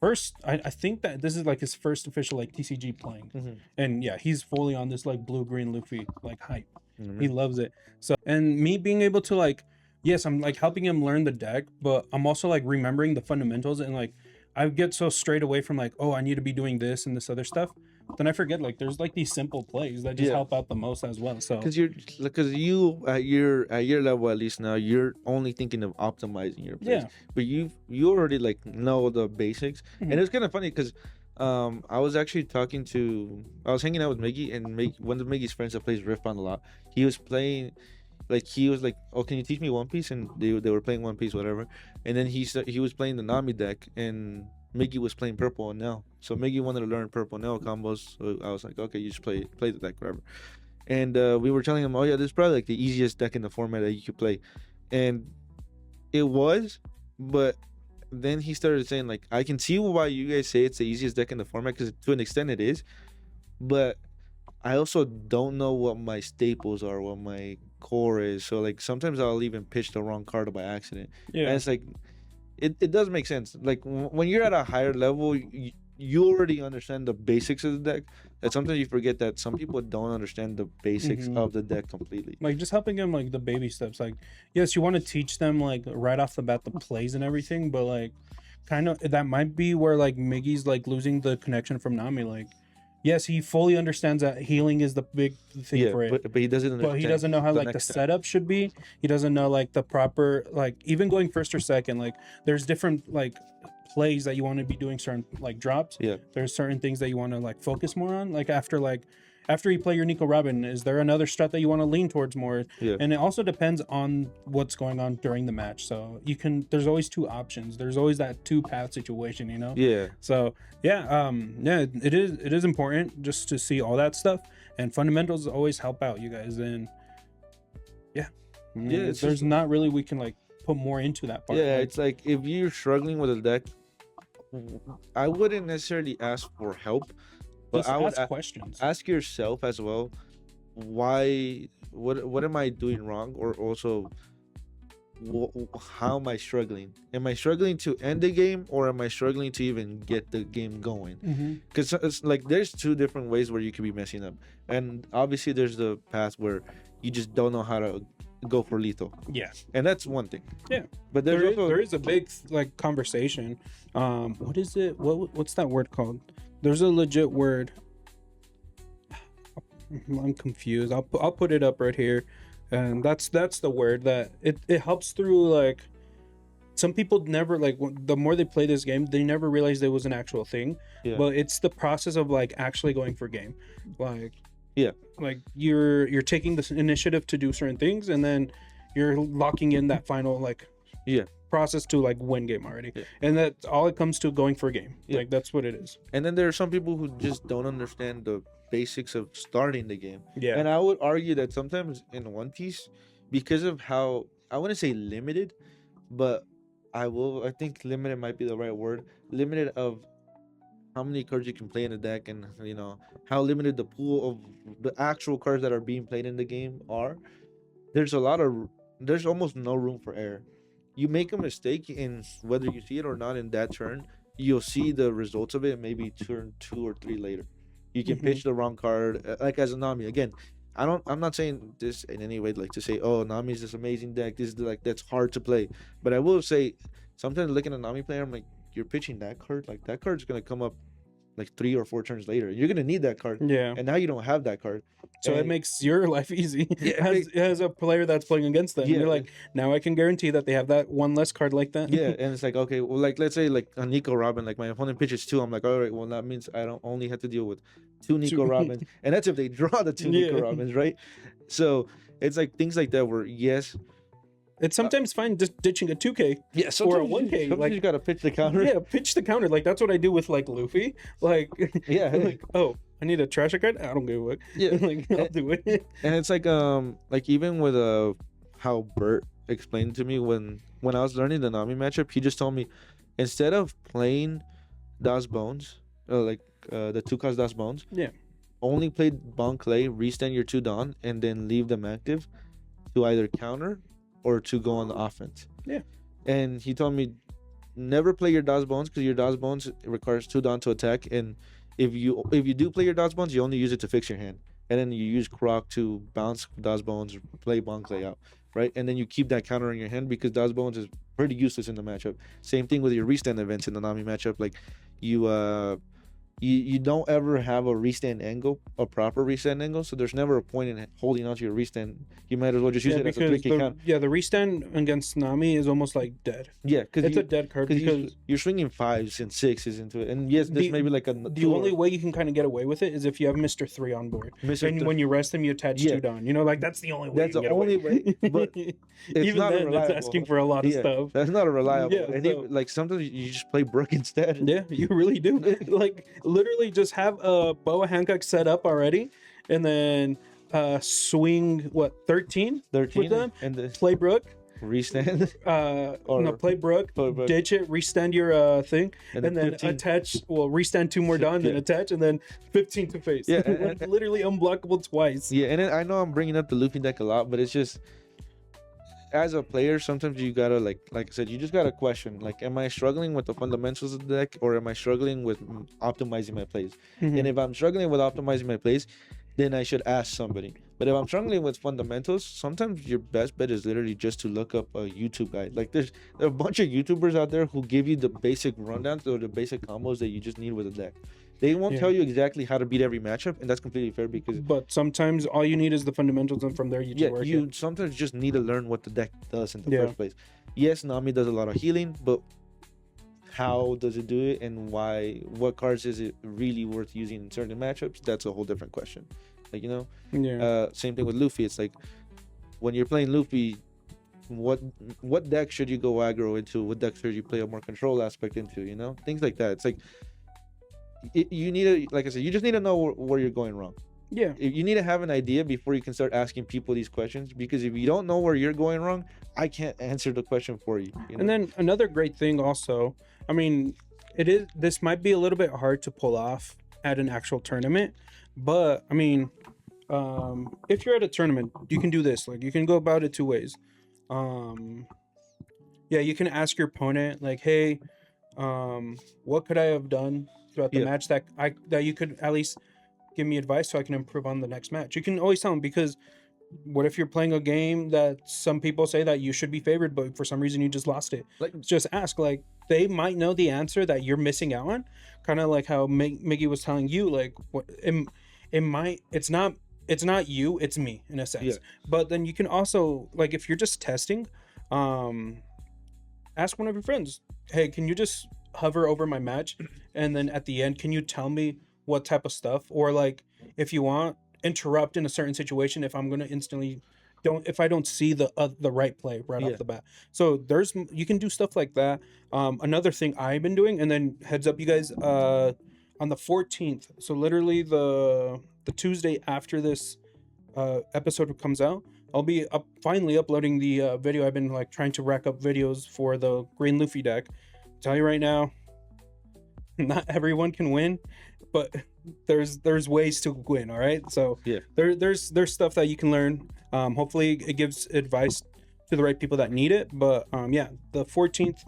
first, I think that this is like his first official like TCG playing. Mhm. And yeah, he's fully on this like blue green Luffy like hype. Mhm. He loves it. So and me being able to like, yes, I'm like helping him learn the deck, but I'm also like remembering the fundamentals and like I get so straight away from like, oh, I need to be doing this and this other stuff. Then I forget like there's like these simple plays that just Yeah. help out the most as well. So because you at your level at least now you're only thinking of optimizing your plays. yeah. But you already like know the basics. Mhm. And it's kind of funny because I was actually I was hanging out with Miggy, and one of Miggy's friends that plays Rift Bond a lot, he was playing, like he was like, oh, can you teach me One Piece? And they were playing One Piece, whatever. And then he was playing the Nami deck, and Miggy was playing purple and Nell. So Miggy wanted to learn purple Nell combos. So I was like, okay, you just play the deck, whatever. And we were telling him, oh yeah, this is probably like the easiest deck in the format that you could play. And it was, but then he started saying like, I can see why you guys say it's the easiest deck in the format, because to an extent it is, but I also don't know what my staples are, what my core is. So like sometimes I'll even pitch the wrong card by accident. Yeah. And it's like it does make sense. Like when you're at a higher level, you already understand the basics of the deck. And sometimes you forget that some people don't understand the basics Mhm. of the deck completely. Like just helping them like the baby steps. Like yes, you want to teach them like right off the bat the plays and everything, but like kind of that might be where like Miggy's like losing the connection from Nami. Like yes, he fully understands that healing is the big thing Yeah, for it. but he doesn't understand. But he doesn't know how like the next step. setup should be. He doesn't know like the proper like even going first or second. Like there's different like plays that you want to be doing certain like drops. Yeah. There's certain things that you want to like focus more on. Like after you play your Nico Robin, is there another strat that you want to lean towards more? Yeah. And it also depends on what's going on during the match. So there's always two options. There's always that 2-path situation, you know? Yeah. So yeah, it is important just to see all that stuff, and fundamentals always help out you guys. And yeah, it's there's just- not really we can like put more into that part. Yeah, Like, it's like if you're struggling with a deck, I wouldn't necessarily ask for help, but just I would ask questions. ask yourself as well, why, what am I doing wrong, or also how am I struggling? Am I struggling to end the game, or am I struggling to even get the game going? Mhm. Because it's like there's two different ways where you could be messing up, and obviously there's the path where you just don't know how to go for lethal, Yeah, and that's one thing. Yeah. But there's also there is a big like conversation. What is it? What's that word called? There's a legit word. I'm confused. I'll put it up right here, and that's the word that it helps through. Like some people never like the more they play this game, they never realize it was an actual thing. Yeah. But it's the process of like actually going for game, like Yeah. like you're taking this initiative to do certain things, and then you're locking in that final like Yeah. process to like win game already. Yeah. And that's all it comes to going for a game. Yeah. Like that's what it is. And then there are some people who just don't understand the basics of starting the game. Yeah. And I would argue that sometimes in One Piece, because of how, I wouldn't say limited, but I think limited might be the right word. Limited of how many cards you can play in a deck, and you know how limited the pool of the actual cards that are being played in the game are. There's almost no room for error. You make a mistake in whether you see it or not in that turn, you'll see the results of it maybe turn 2 or 3 later. You can Mhm. pitch the wrong card, like as a Nami. Again, I'm not saying this in any way like to say, oh, Nami's this amazing deck. This is like that's hard to play. But I will say, sometimes looking at a Nami player, I'm like, you're pitching that card. Like that card's gonna come up like 3 or 4 turns later. You're gonna need that card. Yeah. And now you don't have that card. So And it makes your life easy Yeah, as a player that's playing against them. Yeah. You're like, now I can guarantee that they have that one less card like that. yeah, and it's like, okay, well, like let's say like a Nico Robin, like my opponent pitches 2. I'm like, all right, well that means I don't only have to deal with 2 Nico Robins, and that's if they draw the 2 Nico Yeah. Robins, right? So it's like things like that where yes, It's sometimes fine just ditching a 2K. yeah, Or a sometimes 1K, sometimes like- you gotta pitch the counter. Yeah, pitch the counter. Like that's what I do with like Luffy. Like, Yeah, hey. like, oh, I need a trash card. I don't give a fuck. Yeah. Like I'll do it. And it's like even with how Bert explained to me when I was learning the Nami matchup, he just told me instead of playing Das Bones, the 2-cost Das Bones, Yeah. only play Bon Clay, restand your 2 Dawn, and then leave them active to either counter or to go on the offense. Yeah. And he told me never play your Das Bones because your Das Bones requires 2 Dawn to attack, and if you do play your Das Bones, you only use it to fix your hand, and then you use Croc to bounce Das Bones, play Bon Clay out, right? And then you keep that counter in your hand because Das Bones is pretty useless in the matchup. Same thing with your restand events in the Nami matchup. Like you don't ever have a restand angle, a proper restand angle, so there's never a point in holding onto your restand. You might as well just use it as a 3K count. the restand against Nami is almost like dead. Yeah, because It's a dead card because you're swinging 5s and 6s into it, and yes, this may be like a the only way you can kind of get away with it is if you have Mr. 3 on board. Mr. And 3. when you rest him, you attach Yeah. 2 down. You know, like that's the only way. That's you can the only get away. way, but even not then, reliable. it's asking for a lot of Yeah, stuff. that's not a reliable. Yeah, and so- like sometimes you just play Brook instead. Yeah, you really do. Like literally, just have a Boa Hancock set up already, and then swing 13 13 with them. and the Play Brook. restand, Play Brook, Play Brook. ditch it, restand your thing, And and then then 15. attach. Well, restand 2 more down, then Yeah. attach, and then 15 to face. Yeah, Like, literally unblockable twice. yeah. And then I know I'm bringing up the Luffy deck a lot, but it's just as a player, sometimes you gotta like I said, you just gotta question like, am I struggling with the fundamentals of the deck, or am I struggling with optimizing my plays? Mhm. And if I'm struggling with optimizing my plays, then I should ask somebody. But if I'm struggling with fundamentals, sometimes your best bet is literally just to look up a YouTube guide. Like there are a bunch of YouTubers out there who give you the basic rundowns or the basic combos that you just need with a deck. They won't Yeah. tell you exactly how to beat every matchup, and that's completely fair because But sometimes all you need is the fundamentals, and from there you just work you it. sometimes just need to learn what the deck does in the Yeah. first place. Yes, Nami does a lot of healing, but how does it do it, and why? What cards is it really worth using in certain matchups? That's a whole different question. Like Yeah. same thing with Luffy. It's like when you're playing Luffy, what deck should you go aggro into? What deck should you play a more control aspect into? You know, things like that. It's like you need to, like I said, you just need to know where you're going wrong. Yeah. You need to have an idea before you can start asking people these questions, because if you don't know where you're going wrong, I can't answer the question for you. You know? And then another great thing also, I mean, this might be a little bit hard to pull off at an actual tournament, but I mean, if you're at a tournament, you can do this. Like you can go about it 2 ways. Yeah, you can ask your opponent like, hey, what could I have done throughout the Yeah. match that you could at least give me advice so I can improve on the next match. You can always tell them, because what if you're playing a game that some people say that you should be favored, but for some reason you just lost it? Like- just ask. Like they might know the answer that you're missing out on. Kind of like how Miggy was telling you, like what it's not you, it's me in a sense. Yeah. But then you can also, like, if you're just testing, ask one of your friends, hey, can you just hover over my match, and then at the end, can you tell me what type of stuff? Or like, if you want, interrupt in a certain situation if I'm gonna instantly if I don't see the right play right Yeah. off the bat. So you can do stuff like that. Another thing I've been doing, and then heads up you guys, on the 14th, so literally the Tuesday after this episode comes out, I'll be finally uploading the video. I've been like trying to rack up videos for the Green Luffy deck. Tell you right now, not everyone can win, but there's ways to win. All right, so Yeah. there's stuff that you can learn. Hopefully it gives advice to the right people that need it. But yeah, the 14th,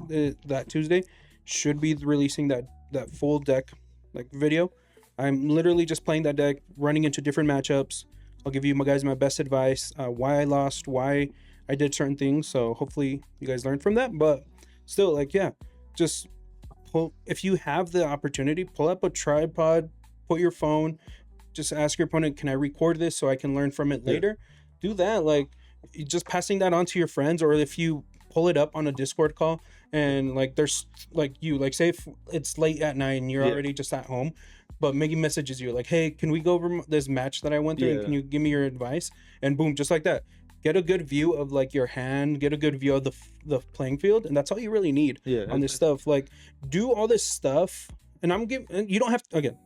that Tuesday, should be releasing that full deck like video. I'm literally just playing that deck, running into different matchups, I'll give you guys my best advice, why I lost, why I did certain things. So hopefully you guys learned from that. But still, like, yeah, just if you have the opportunity, pull up a tripod, put your phone, just ask your opponent, can I record this so I can learn from it later? Do that. Like, just passing that on to your friends, or if you pull it up on a Discord call and like there's like you like, say if it's late at night and you're already just at home, but Maggie messages you like, hey, can we go over this match that I went through and can you give me your advice? And boom, just like that, get a good view of like your hand, get a good view of the playing field, and that's all you really need on this stuff. Like, do all this stuff, and I'm giving, you don't have to, again,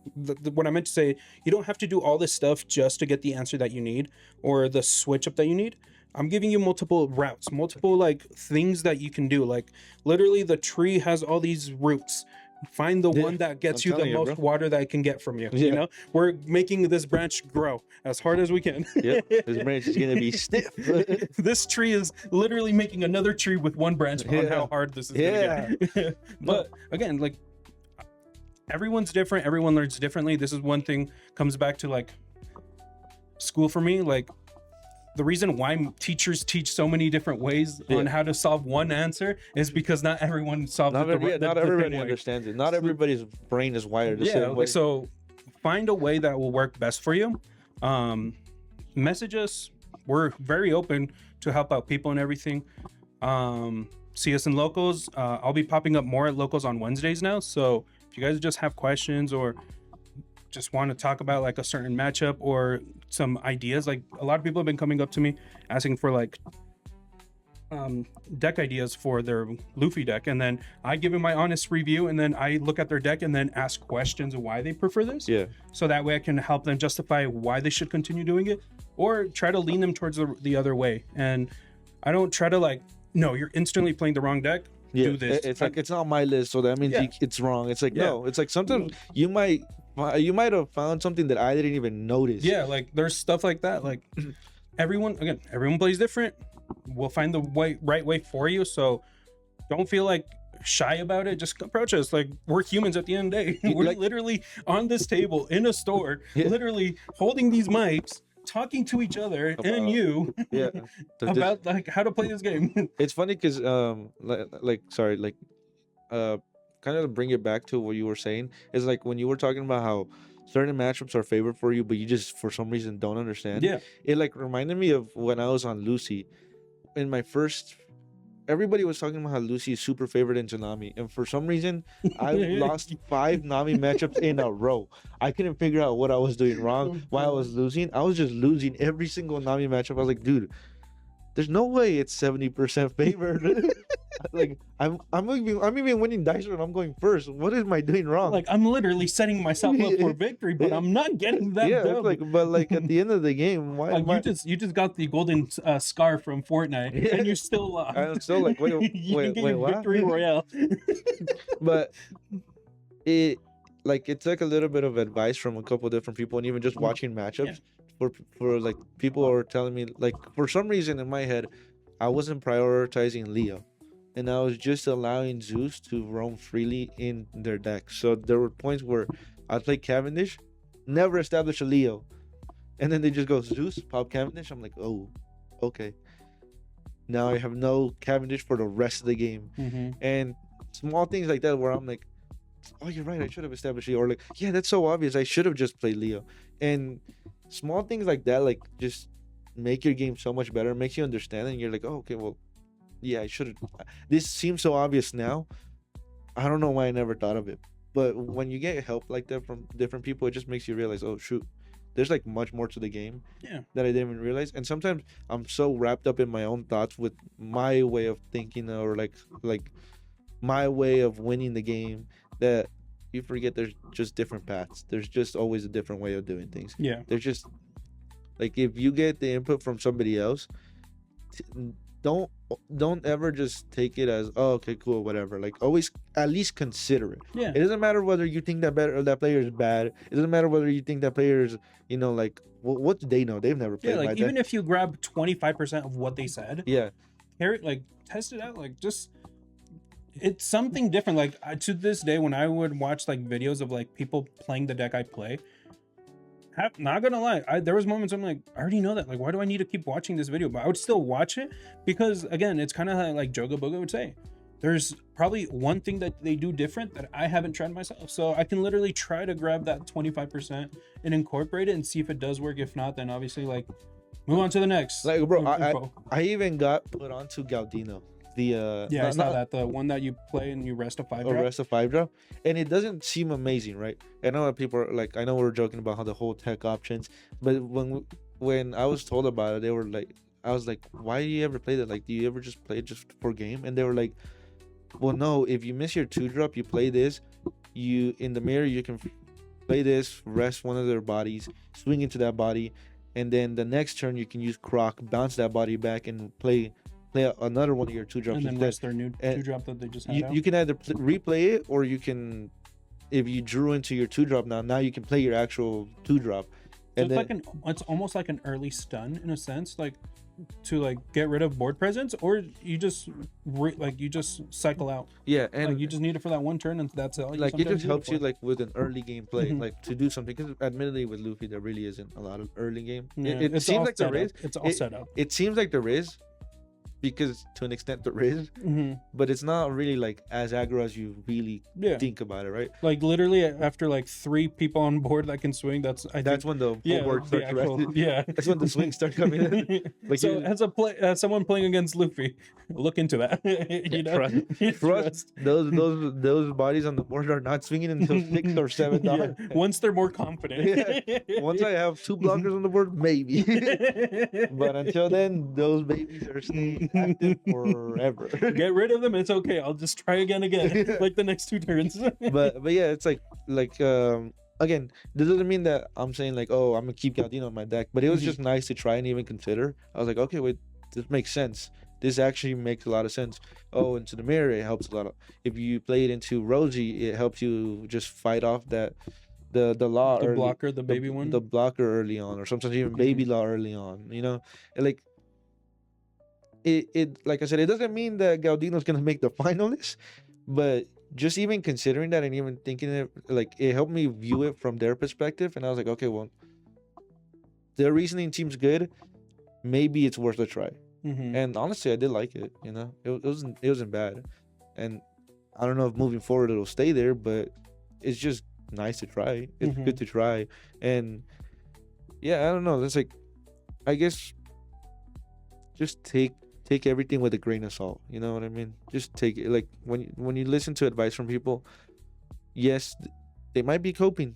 what I meant to say, you don't have to do all this stuff just to get the answer that you need or the switch up that you need. I'm giving you multiple routes, multiple like things that you can do. Like, literally the tree has all these roots. Find the one that gets you the most water that I can get from you. You know, we're making this branch grow as hard as we can. This branch is gonna be stiff. This tree is literally making another tree with one branch on how hard this is gonna get. But again, like, everyone's different, everyone learns differently. This is one thing, comes back to like school for me. Like, the reason why teachers teach so many different ways on how to solve one answer is because not everyone solves it. Not everybody understands it. Not everybody's brain is wired the same way. So find a way that will work best for you. Message us. We're very open to help out people and everything. See us in locals. I'll be popping up more at locals on Wednesdays now. So if you guys just have questions or just want to talk about like a certain matchup or some ideas, like a lot of people have been coming up to me asking for like deck ideas for their Luffy deck, and then I give them my honest review, and then I look at their deck and then ask questions of why they prefer this, so that way I can help them justify why they should continue doing it, or try to lean them towards the other way. And I don't try to like, no, you're instantly playing the wrong deck, do this. It's like, it's not on my list, so that means it's wrong. It's like, no, it's like sometimes you might have found something that I didn't even notice. Like there's stuff like that. Like everyone plays different. We'll find the right way for you. So don't feel like shy about it. Just approach us. Like, we're humans at the end of the day. We're like, literally on this table in a store, literally holding these mics, talking to each other and you about like how to play this game. It's funny because kind of to bring it back to what you were saying, is like when you were talking about how certain matchups are favored for you, but you just for some reason don't understand. It like reminded me of when I was on Lucy. In my first, everybody was talking about how Lucy is super favored in Tsunami, and for some reason I lost 5 Nami matchups in a row. I couldn't figure out what I was doing wrong, why I was losing. I was just losing every single Nami matchup. I was like, dude, there's no way it's 70% favored. Like, I'm even winning dice when I'm going first. What am I doing wrong? Like, I'm literally setting myself up for victory, but I'm not getting that dub. But at the end of the game, why? Like, you just got the golden scar from Fortnite, and you still lost. I'm still like, wait, what? Victory Royale. But it took a little bit of advice from a couple different people, and even just watching matchups. For like, people are telling me, like, for some reason in my head, I wasn't prioritizing Leo, and I was just allowing Zeus to roam freely in their deck. So there were points where I'd play Cavendish, never establish a Leo, and then they just go Zeus, pop Cavendish. I'm like, oh, okay. Now I have no Cavendish for the rest of the game. And small things like that where I'm like, oh, you're right, I should have established Leo. Or like, yeah, that's so obvious, I should have just played Leo. And small things like that, like, just make your game so much better, makes you understand, and you're like, oh, okay, well, yeah, I should have. This seems so obvious now. I don't know why I never thought of it. But when you get help like that from different people, it just makes you realize, oh, shoot, there's like much more to the game that I didn't even realize. And sometimes I'm so wrapped up in my own thoughts with my way of thinking, or like my way of winning the game, that you forget there's just different paths. There's just always a different way of doing things. There's just, like, if you get the input from somebody else, don't ever just take it as, oh, okay, cool, whatever. Like, always at least consider it. It doesn't matter whether you think that player is bad. It doesn't matter whether you think that player is, like, what do they know? They've never played. Like, even if you grab 25% of what they said, like, test it out. Like, just, it's something different. Like, to this day, when I would watch like videos of like people playing the deck I play, not gonna lie, there was moments I'm like, I already know that. Like, why do I need to keep watching this video? But I would still watch it because, again, it's kind of like Joga Boga would say. There's probably one thing that they do different that I haven't tried myself. So I can literally try to grab that 25% and incorporate it and see if it does work. If not, then obviously, like, move on to the next. Like, bro, info. I even got put onto Gaudino. I saw that, the one that you play and you rest a 5-drop. Rest a 5-drop, and it doesn't seem amazing, right? I know that people are like, I know we're joking about how the whole tech options, but when I was told about it, they were like, I was like, why do you ever play that? Like, do you ever just play it just for game? And they were like, well, no, if you miss your 2-drop, you play this, you in the mirror, you can play this, rest one of their bodies, swing into that body, and then the next turn you can use Croc, bounce that body back, and play another one of your 2-drops, and then instead. rest their new 2-drop that they just had out. You can either replay it, or you can, if you drew into your 2-drop now you can play your actual 2-drop. So And it's then, it's almost like an early stun in a sense, like to like get rid of board presence, or you just you just cycle out. yeah, and Like, you just need it for that one turn, and that's all. like it sometimes just need helps for. you like with an early game play, Mhm. like to do something. Because admittedly, with Luffy, there really isn't a lot of early game. Yeah, It it's seems all like there set is. up. It's all set up. It seems like there is, because to an extent there is, but it's not really like as aggro as you really Yeah, think about it, right? like literally after like 3 people on board that can swing, that's When the yeah, board the starts actual, resting. yeah. That's when the swings start coming in. Like, So you- as someone playing against Luffy, look into that. You know, Trust those bodies on the board are not swinging until 6 or 7 Yeah, dollars. once they're more confident. Once I have 2 blockers on the board, maybe. But until then, those babies are staying active forever. Get rid of them. It's okay. I'll just try again, like the next 2 turns. but yeah, it's like again, this doesn't mean that I'm saying like, oh, I'm gonna keep Gaudino on my deck, but it was just nice to try and even consider. I was like, okay, wait, this makes sense. This actually makes a lot of sense. Oh, into the mirror, it helps a lot. If you play it into Rosie, it helps you just fight off that the law, The early, blocker, the baby one. the blocker early on, or sometimes even baby law early on. You know, and like it like I said, it doesn't mean that Gaudino's gonna make the finalists, but just even considering that and even thinking it, like, it helped me view it from their perspective, and I was like, okay, well, their reasoning seems good. Maybe it's worth a try. And honestly, I did like it. You know, it wasn't bad, and I don't know if moving forward it'll stay there, but it's just nice to try. It's good to try, and yeah, I don't know. That's like, I guess, just take everything with a grain of salt. You know what I mean? Just take it. Like when you listen to advice from people, yes, they might be coping,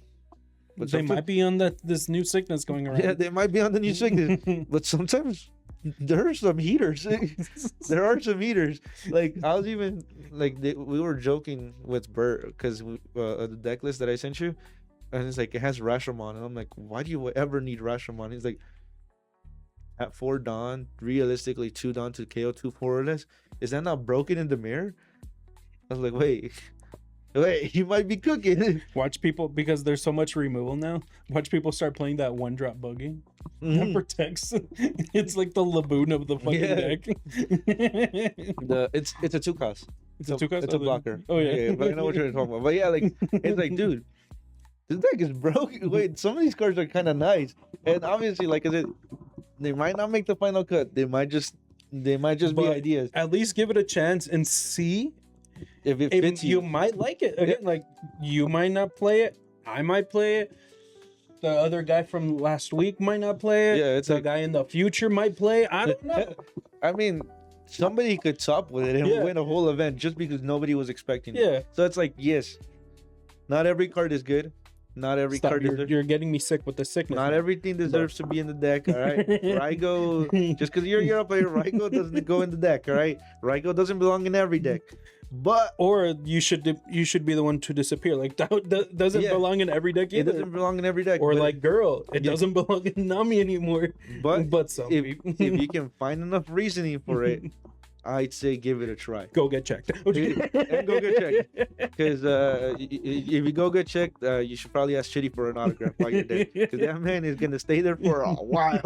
but they might be on this new sickness going around. yeah, they might be on the new sickness, but sometimes there are some heaters. There are some heaters. Like, I was even like, we were joking with Bert because the deck list that I sent you, and it's like it has Rashomon, and I'm like, why do you ever need Rashomon? He's like, at 4 Dawn, realistically 2 Dawn to KO 2 4-less. Is that not broken in the mirror? I was like, wait, you might be cooking. Watch people, because there's so much removal now. Watch people start playing that 1-drop boogie. That protects. It's like the Laboon of the fucking deck. It's a 2 cost. It's a 2 cost. It's a blocker. Oh yeah. But I know what you're talking about. But yeah, like, it's like, dude, this deck is broken. Wait, some of these cards are kind of nice, and obviously, like, they might not make the final cut. They might just be But ideas. At least give it a chance and see If it if fits you you. might like it. Again, like, you might not play it. I might play it. The other guy from last week might not play it. Yeah, it's the like- guy in the future might play it. I don't know. I mean, somebody could top with it and Yeah. win a whole event just because nobody was expecting it. Yeah. So it's like, yes, not every card is good. Not every Stop, card deserves. you're getting me sick with the sickness. Not everything deserves to be in the deck, all right? Raigo, just because you're a Euro player, Raigo doesn't go in the deck, all right? Raigo doesn't belong in every deck. But Or you should be the one to disappear. Like, that doesn't Yeah. belong in every deck it either. doesn't belong in every deck. Or but- like, girl, it Yeah. doesn't belong in Nami anymore. but some if, people- if you can find enough reasoning for it, I'd say give it a try. Go get checked. And go get checked. Because if you go get checked, you should probably ask Chitty for an autograph while you're there. Because that man is going to stay there for a while.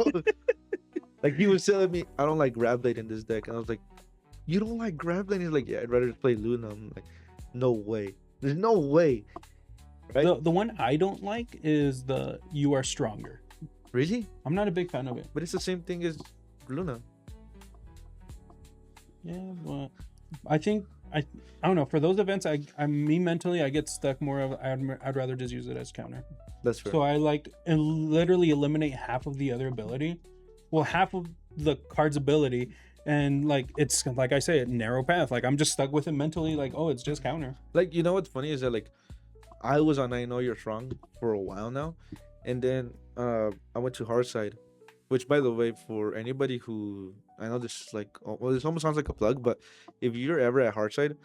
Like, he was telling me, I don't like Grab Blade in this deck. And I was like, you don't like Grab Blade? He's like, yeah, I'd rather just play Luna. I'm like, no way. There's no way. right? The one I don't like is the You Are Stronger. Really? I'm not a big fan of it. But it's the same thing as Luna. Yeah, well, I think I don't know. For those events, me mentally, I get stuck more of. I'd rather just use it as counter. That's fair. So I like and literally eliminate half of the other ability. Well, half of the card's ability, and like it's like I say, a narrow path. Like I'm just stuck with it mentally. Like, oh, it's just counter. Like, you know what's funny is that, like, I was on I Know You're Strong for a while now, and then I went to Hardside, which, by the way, for anybody who, I know this is like, well, this almost sounds like a plug, but if you're ever at Hardside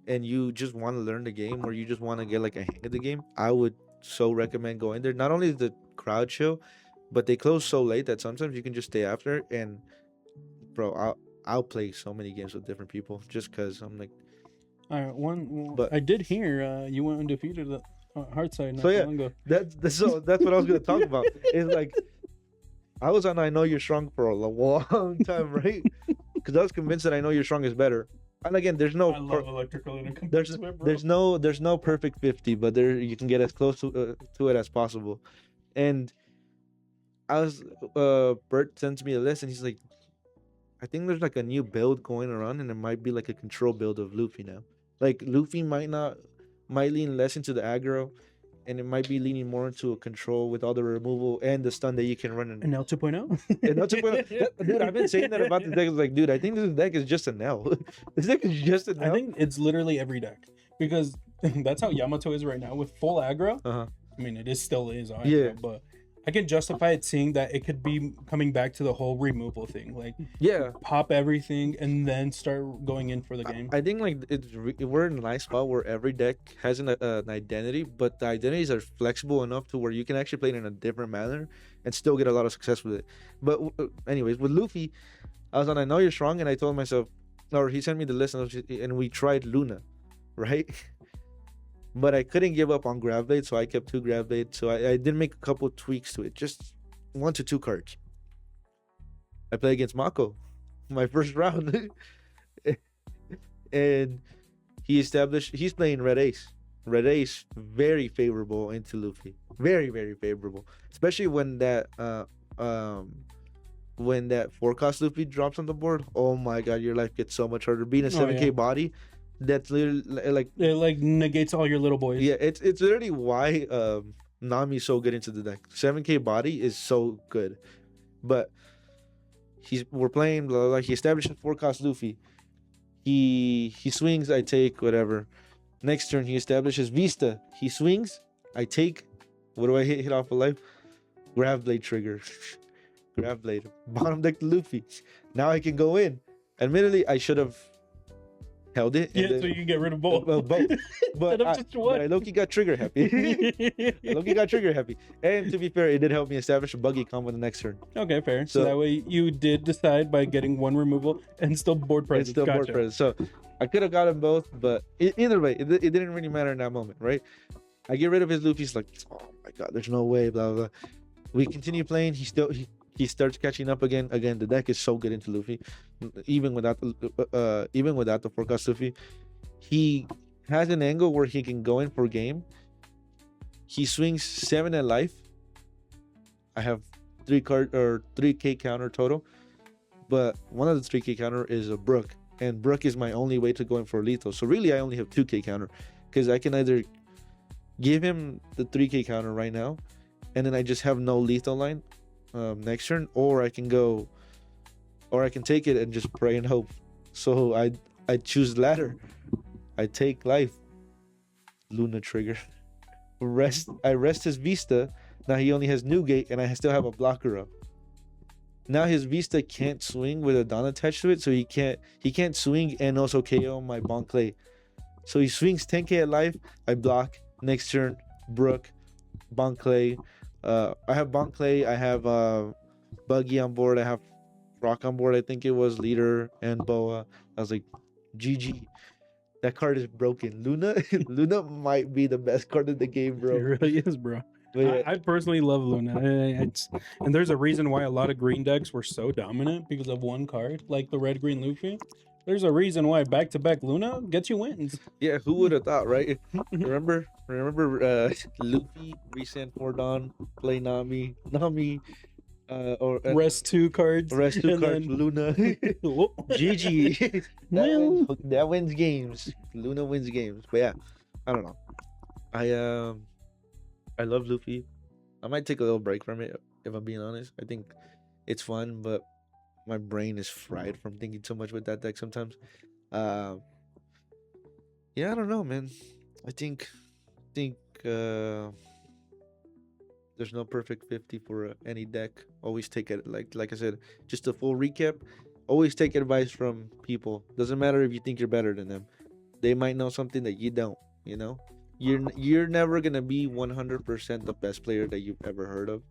and you just want to learn the game, or you just want to get like a hang of the game, I would so recommend going there. Not only is the crowd chill, but they close so late that sometimes you can just stay after. And bro, I'll play so many games with different people just because I'm like, All right, But- I did hear you went undefeated at Hardside not So, yeah. too long ago. that's what I was gonna talk about. Is like, I was on I Know You're Strong for a long time, right? Because I was convinced that I Know You're Strong is better. And again, there's no I love electrical and there's no perfect 50, but there you can get as close to it as possible. And I was Bert sends me a list, and he's like, I think there's like a new build going around, and it might be like a control build of Luffy now. Like Luffy might lean less into the aggro, and it might be leaning more into a control with all the removal and the stun that you can run in. An L 2.0. And that's dude, I've been saying that about the deck. Like, dude, I think this deck is just an L. This deck is just an L. I think it's literally every deck because that's how Yamato is right now with full aggro. Uh-huh. I mean, it still is aggro, Yeah. but I can justify it seeing that it could be coming back to the whole removal thing, like Yeah. pop everything and then start going in for the game. I think like we're in a nice spot where every deck has an identity, but the identities are flexible enough to where you can actually play it in a different manner and still get a lot of success with it. But anyways, with Luffy, I was on I Know You're Strong, and I told myself, or he sent me the list, and we tried Luna, right? But I couldn't give up on Graveblade, so I kept 2 Graveblade. So I did make a couple tweaks to it, just 1 to 2 cards. I play against Mako, my first round. And he's playing Red Ace. Red Ace, very favorable into Luffy. Very, very favorable. Especially when that forecast Luffy drops on the board. Oh my god, your life gets so much harder. Being a 7k yeah. body, that's literally like, It like negates all your little boys. yeah, it's literally why Nami's so good into the deck. 7k body is so good. But we're playing blah, blah, blah. He establishes forecast Luffy. He swings, I take, whatever. Next turn he establishes Vista. He swings, I take. What do I hit off of life? Graveblade trigger. Graveblade. Bottom deck to Luffy. Now I can go in. Admittedly, I should have held it. Yeah, and then- so you can get rid of both. Well, both. But Instead of I, just one. but I low-key got trigger happy. I low-key got trigger happy. And to be fair, it did help me establish a buggy combo the next turn. Okay, fair. So So- that way you did decide by getting 1 removal and still board It's presence. still Gotcha. board present. So I could have gotten both, but either way, it didn't really matter in that moment, right? I get rid of his Luffy's like, oh my god, there's no way, blah, blah, blah. We continue playing. He starts catching up again. Again, the deck is so good into Luffy, even without the forecast Luffy. He has an angle where he can go in for game. He swings 7 at life. I have 3k counter total, but one of the 3k counter is a Brook, and Brook is my only way to go in for lethal. So really, I only have 2k counter because I can either give him the 3k counter right now, and then I just have no lethal line next turn, or I can take it and just pray and hope. So I choose ladder. I take life. Luna trigger. I rest his Vista. Now he only has Newgate, and I still have a blocker up. Now his Vista can't swing with a Dawn attached to it, so he can't swing and also KO my Bon Clay. So he swings 10k at life. I block. Next turn, Brook, Bon Clay. I have Bon Clay. I have Buggy on board. I have Rock on board. I think it was Leader and Boa. I was like, GG. That card is broken. Luna might be the best card in the game, bro. It really is, bro. But yeah, I personally love Luna. And there's a reason why a lot of green decks were so dominant because of one card, like the red green Luffy. There's a reason why back-to-back Luna gets you wins. Yeah, who would have thought, right? Remember Luffy resent for Dawn, play Nami, or Rest 2 cards. rest 2 and cards, then- Luna. Whoop. GG. Well. That wins games. Luna wins games. But yeah, I don't know. I love Luffy. I might take a little break from it if I'm being honest. I think it's fun, but my brain is fried from thinking so much with that deck sometimes. Yeah, I don't know, man. I think there's no perfect 50 for any deck. Always take it like I said, just a full recap. Always take advice from people. Doesn't matter if you think you're better than them. They might know something that you don't, you know? You're never going to be 100% the best player that you've ever heard of.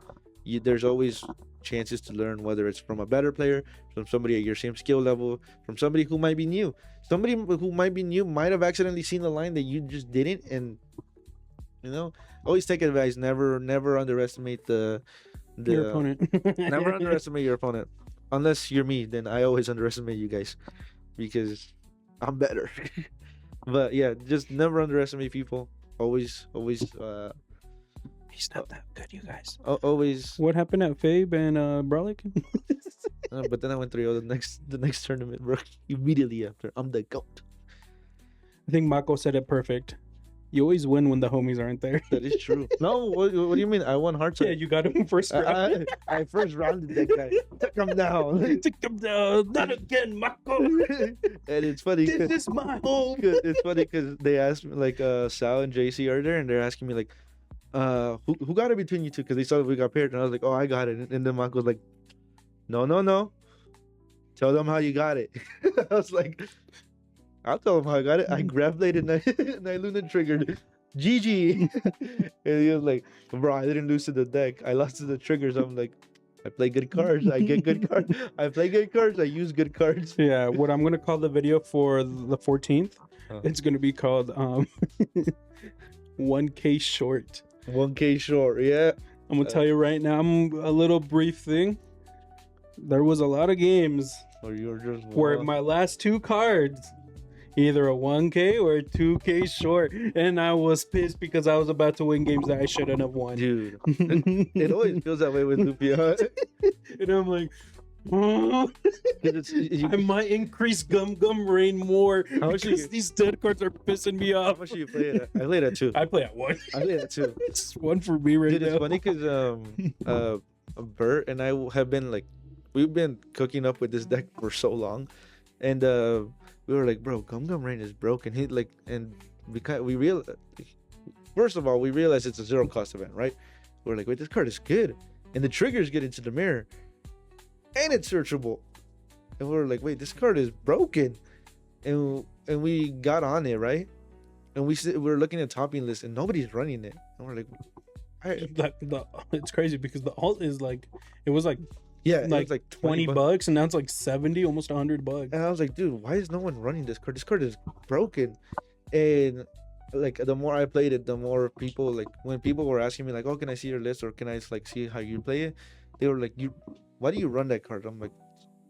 There's always chances to learn, whether it's from a better player, from somebody at your same skill level, from somebody who might be new. Somebody who might be new might have accidentally seen a line that you just didn't, and you know, always take advice. Never underestimate Your opponent. never underestimate your opponent. Unless you're me, then I always underestimate you guys because I'm better. But yeah, just never underestimate people. Always He's not that good, you guys. always. What happened at Fabe and Brolic? But then I went 3-0 the next tournament, bro. Immediately after, I'm the GOAT. I think Mako said it perfect. You always win when the homies aren't there. That is true. No, what do you mean? I won hard Yeah, you got him first round. I first rounded that guy. Took him down. Took him down. Not again, Mako. And it's funny. This is my home. It's funny because they asked me, like, Sal and JC are there, and they're asking me, like, who got it between you two? Because they saw that we got paired, and I was like, oh, I got it. And then Marco was like, no. Tell them how you got it. I was like, I'll tell them how I got it. I grabbed blade and I Luna triggered. GG. And he was like, bro, I didn't lose to the deck. I lost to the triggers. I'm like, I play good cards. I get good cards. I play good cards. I use good cards. Yeah, what I'm gonna call the video for the 14th, it's gonna be called 1K short. 1K short, yeah. I'm gonna tell you right now, I'm a little brief thing. There was a lot of games Or you're just where my last 2 cards, either a 1K or a 2K short, and I was pissed because I was about to win games that I shouldn't have won. dude. It always feels that way with Lupia. And I'm like, oh, I might increase Gum Rain more How much because you- these dead cards are pissing me How off. much do you play it at? I played at 2. I play at 1. I played at 2. It's 1 for me right Dude, now. it's funny because Bert and I have been like, we've been cooking up with this deck for so long, and we were like, bro, Gum Rain is broken. He like, and we realized, first of all, we realized it's a 0 cost event, right? We're like, wait, this card is good, and the triggers get into the mirror, and it's searchable, and we're like, wait, this card is broken, and we got on it, right? And we're looking at topping list, and nobody's running it, and we're like, It's crazy because the alt is like, it was like yeah, it like, was like 20 bucks, and now it's like 70, almost 100 bucks. And I was like, dude, why is no one running this card? This card is broken. And like, the more I played it, the more people, like, when people were asking me, like, oh, can I see your list, or can I like see how you play it? They were like, why do you run that card? I'm like,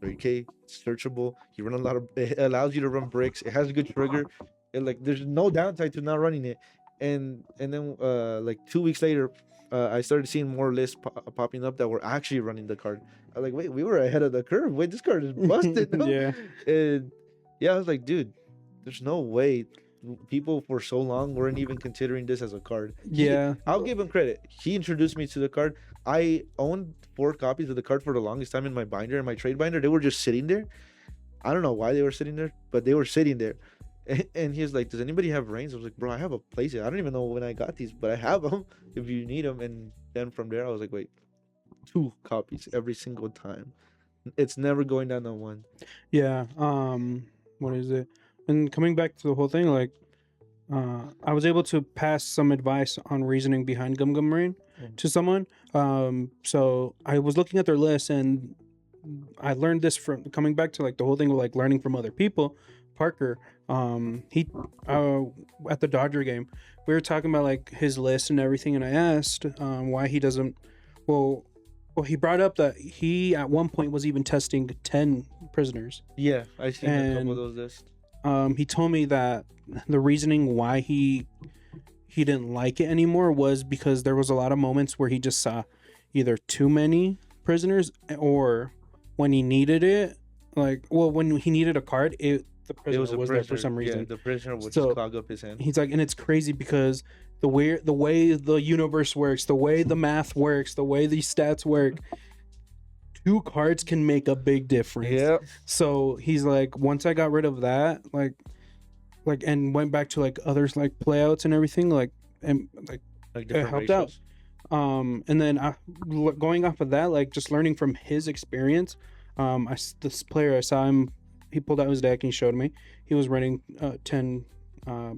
3K, it's searchable. You run a lot of, it allows you to run bricks. It has a good trigger. And like, there's no downside to not running it. And then like 2 weeks later, I started seeing more lists popping up that were actually running the card. I was like, wait, we were ahead of the curve. Wait, this card is busted. No? Yeah. And yeah, I was like, dude, there's no way people for so long weren't even considering this as a card. Yeah. I'll give him credit. He introduced me to the card. I owned 4 copies of the card for the longest time in my binder, in my trade binder. They were just sitting there. I don't know why they were sitting there, but they were sitting there. And he was like, does anybody have Reigns? I was like, bro, I have a playset. I don't even know when I got these, but I have them if you need them. And then from there, I was like, wait, 2 copies every single time. It's never going down to 1. Yeah. What is it? And coming back to the whole thing, like, I was able to pass some advice on reasoning behind Gum Rain to someone. So I was looking at their list, and I learned this from coming back to like the whole thing of like learning from other people. Parker, he at the Dodger game, we were talking about like his list and everything, and I asked why he doesn't. Well, he brought up that he at one point was even testing 10 prisoners. Yeah, I seen a couple And- of those lists. He told me that the reasoning why he didn't like it anymore was because there was a lot of moments where he just saw either too many prisoners, or when he needed it, like, well, when he needed a card, the It prisoner was was a there for prisoner. some reason. Yeah, the prisoner would So- just clog up his hand. He's like, and it's crazy because the way the universe works, the way the math works, the way these stats work, 2 cards can make a big difference. Yeah, So he's like, once I got rid of that, like, and went back to like others like playouts and everything, like, and like, like it helped out. And then going off of that, like, just learning from his experience, this player, I saw him, he pulled out his deck and he showed me he was running 10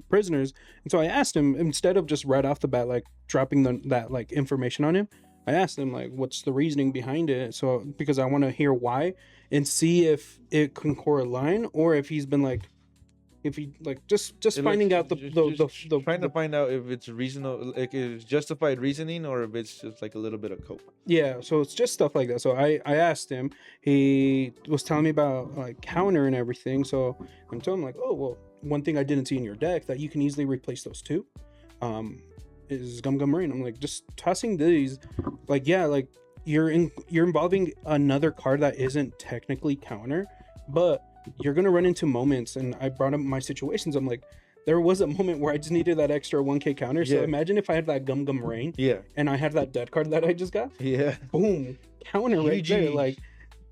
prisoners, and so I asked him, instead of just right off the bat like dropping that like information on him, I asked him like, what's the reasoning behind it, so because I want to hear why and see if it can correlate, or if he's been like, if he like just finding out the trying to find out if it's reasonable, like if it's justified reasoning, or if it's just like a little bit of cope. Yeah, so it's just stuff like that. So I asked him, he was telling me about like counter and everything. So I'm telling him like, oh, well, one thing I didn't see in your deck that you can easily replace those 2 is Gum Gum Rain. I'm like, just tossing these, like, yeah, like you're involving another card that isn't technically counter, but you're gonna run into moments, and I brought up my situations. I'm like, there was a moment where I just needed that extra 1k counter. So Yeah. imagine if I had that Gum Gum Rain Yeah, and I had that dead card that I just got. yeah. Boom, counter right there. GG.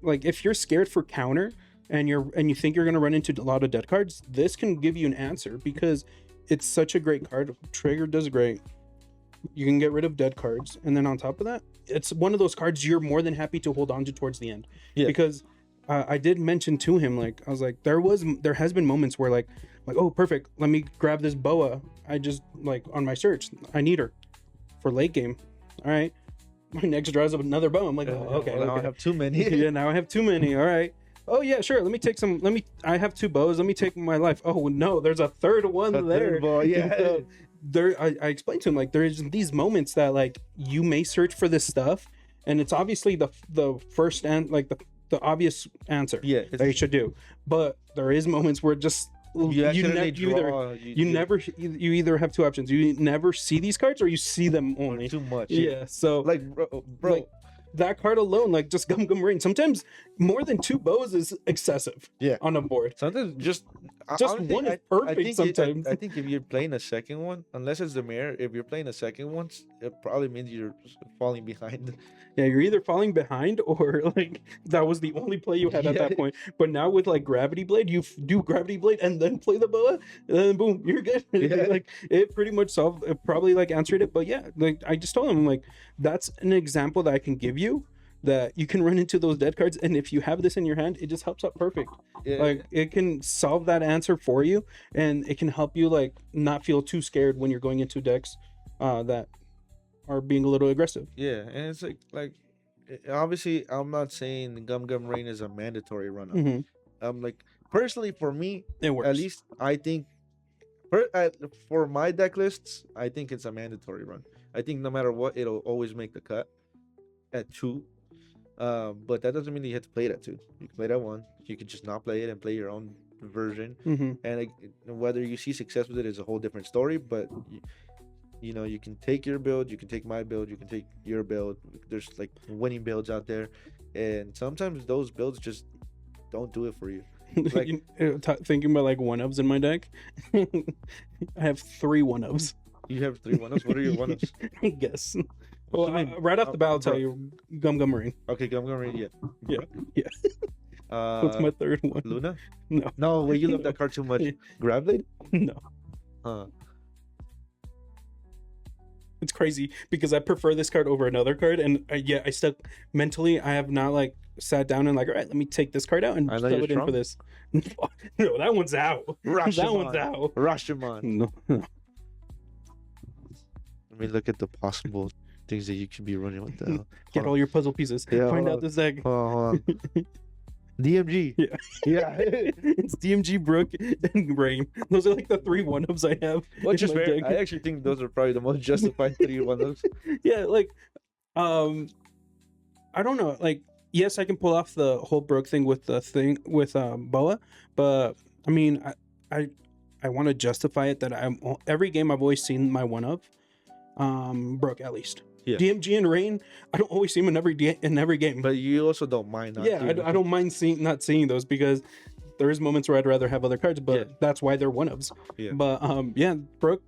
Like if you're scared for counter and you think you're gonna run into a lot of dead cards, this can give you an answer because it's such a great card. Trigger does great. You can get rid of dead cards, and then on top of that, it's one of those cards you're more than happy to hold on to towards the end. Yeah. Because I did mention to him, like, I was like, there has been moments where like, oh, perfect, let me grab this boa. I just, like, on my search, I need her for late game. All right, my next draws up another boa. I'm like, oh, okay, Well, now I okay. have too many. Yeah, now I have too many. All right. Oh yeah, sure. Let me take some. I have 2 bows. Let me take my life. Oh no, there's a third one A there. third boa, yeah. So I explained to him, like, there's these moments that like you may search for this stuff, and it's obviously the first and like the obvious answer Yeah, that you should do, but there is moments where just you accidentally you either draw. you either have 2 options. You never see these cards or you see them only. too much. Yeah. So Like, bro, like, that card alone, like, just Gum Gum Rain, sometimes more than 2 bows is excessive. Yeah. On a board. sometimes just honestly, one is perfect think sometimes. I think if you're playing a second one, unless it's the mirror, if you're playing a second one, it probably means you're falling behind. Yeah, you're either falling behind or like that was the only play you had at Yeah. that point. But now with like Gravity Blade, you do Gravity Blade and then play the boa, and then boom, you're good. Yeah. Like it pretty much solved, it probably like answered it. But yeah, like I just told him, like, that's an example that I can give you that you can run into those dead cards, and if you have this in your hand, it just helps out perfect. Yeah. Like it can solve that answer for you, and it can help you like not feel too scared when you're going into decks that are being a little aggressive. Yeah, and it's like obviously I'm not saying Gum Gum Rain is a mandatory run up. Mhm. Like personally for me, It works. at least I think for my deck lists, I think it's a mandatory run. I think no matter what, it'll always make the cut at 2. But that doesn't mean you have to play it at 2. You can play it at 1. You can just not play it and play your own version. Mm-hmm. And whether you see success with it is a whole different story. But you know, you can take your build, you can take my build, you can take your build. There's like winning builds out there, and sometimes those builds just don't do it for you. Like, Thinking about like 1-ups in my deck, I have 3 1-ups. you have 3 1-ups. What are your 1-ups? I guess. Well, I mean, right off the bat, I'll tell bro. you, Gum Gum Ring. Okay, Gum Gum Rain. Yeah. Yeah. That's my 3rd one. Luna. No, No, wait, you love that card too much. Grab Blade. no. Huh. It's crazy because I prefer this card over another card, and I stuck mentally. I have not like sat down and like, all right, let me take this card out and I shove know you're it in strong. for this. No, that one's out. That one's out. Rashomon. No. Let me look at the possible things that you could be running with. The Get all your puzzle pieces. Yeah, Find hold out on. this deck. hold on. DMG. Yeah. Yeah. It's DMG, Brook, and Rain. Those are like the 3 1-ups I have. Which in is my fair. deck. I actually think those are probably the most justified 3 1-ups. Yeah, like, I don't know. Like, yes, I can pull off the whole broke thing with the thing with Boa, but I mean, I want to justify it that every game I've always seen my one of broke at least. Yeah. DMG and Rain, I don't always see them in every game. But you also don't mind. Not Yeah, doing I don't mind not seeing those because there is moments where I'd rather have other cards, but Yeah. that's why they're one ofs. Yeah. But yeah, broke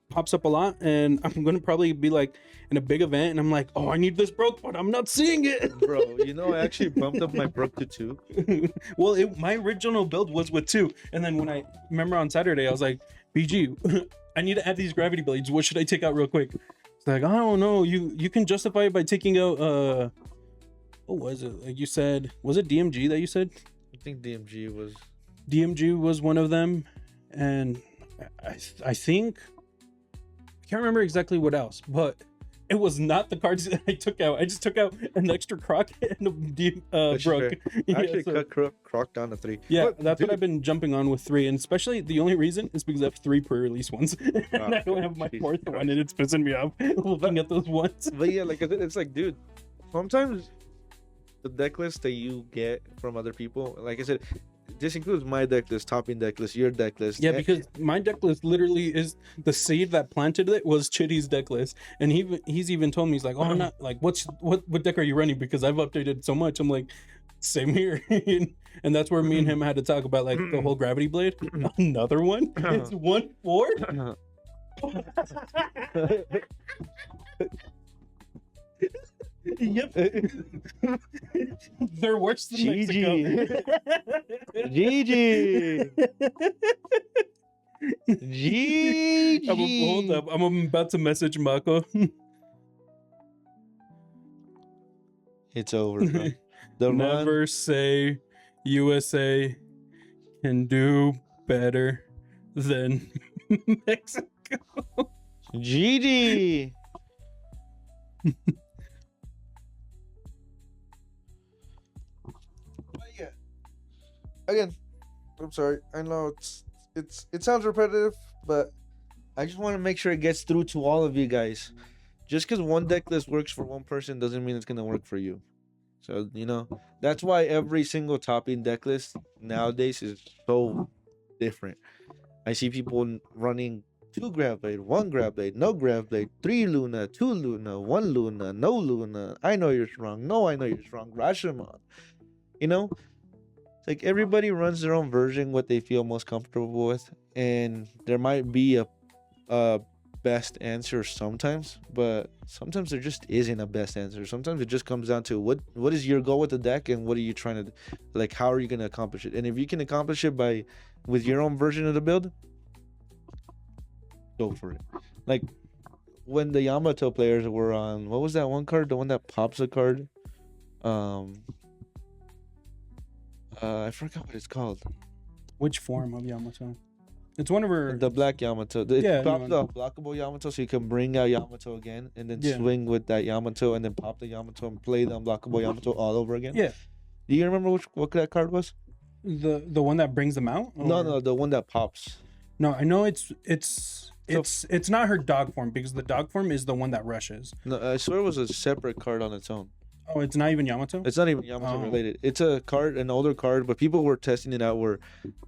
pops up a lot, and I'm gonna probably be like in a big event, and I'm like, oh, I need this broke, but I'm not seeing it. Bro, you know, I actually bumped up my broke to 2. Well, my original build was with 2, and then when I remember on Saturday, I was like, BG, I need to add these gravity blades. What should I take out real quick? It's like, I don't know. You can justify it by taking out what was it? Like you said, was it DMG that you said? I think DMG was one of them, and I think I can't remember exactly what else, but it was not the cards that I took out. I just took out an extra Croc and a broke. I actually cut Croc down to 3. Yeah, But, that's dude, what I've been jumping on with 3, and especially the only reason is because I have 3 pre-release ones, and I don't have my jeez. 4th one, and it's pissing me off looking at those ones. But yeah, like it's like, dude, sometimes the deck list that you get from other people, like I said, this includes my deck list, topping deck list, your deck list. Yeah, because my deck list literally is the seed that planted it was Chitty's deck list, and he's even told me, he's like, oh, I'm not like, what deck are you running? Because I've updated so much. I'm like, same here. And that's where me and him had to talk about like the whole gravity blade. Another one. It's 1/4. Yep. They're worse than Mexico. GG. GG. Hold up. I'm about to message Mako. It's over, bro. The Never run, say USA can do better than Mexico. GG. Yeah. Again, I'm sorry. I know it sounds repetitive, but I just want to make sure it gets through to all of you guys. Just because one deck list works for one person doesn't mean it's gonna work for you. So that's why every single topping deck list nowadays is so different. I see people running 2 Grav Blade, 1 Grav Blade, no Grav Blade, 3 Luna, 2 Luna, 1 Luna, no Luna. I know you're strong. No, I know you're strong. Rashomon. It's like everybody runs their own version, what they feel most comfortable with, and there might be a best answer sometimes, but sometimes there just isn't a best answer. Sometimes it just comes down to what is your goal with the deck, and what are you trying to, like, how are you going to accomplish it? And if you can accomplish it with your own version of the build, go for it. Like when the Yamato players were on, what was that one card, the one that pops a card, I forgot what it's called. Which form of Yamato? It's one of her. The black Yamato. It Yeah, pops the unblockable Yamato, so you can bring out Yamato again, and then swing with that Yamato, and then pop the Yamato and play the unblockable Yamato all over again. Yeah. Do you remember what that card was? The one that brings them out? No, the one that pops. No, I know it's not her dog form, because the dog form is the one that rushes. No, I swear it was a separate card on its own. Oh, it's not even Yamato? It's not even Yamato related. It's a card, an older card, but people were testing it out where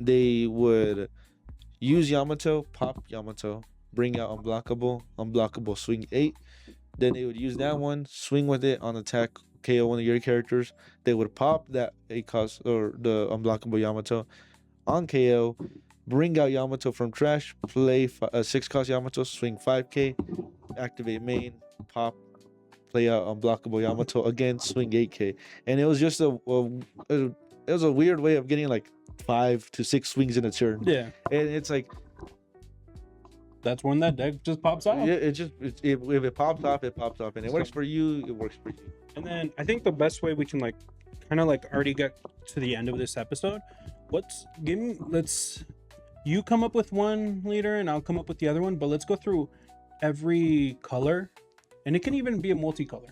they would use Yamato, pop Yamato, bring out unblockable, swing 8. Then they would use that one, swing with it on attack, KO one of your characters. They would pop that 8 cost or the unblockable Yamato on KO, bring out Yamato from trash, play 6 cost Yamato, swing 5k, activate main, pop, play out unblockable Yamato again, swing 8k. And it was just a weird way of getting like 5 to 6 swings in a turn. Yeah. And it's like, that's when that deck just pops off. yeah, if it pops off, it pops off, and it works for you, it works for you. And then I think the best way we can like kind of like already get to the end of this episode, let's you come up with one leader and I'll come up with the other one, but let's go through every color, and it can even be a multicolor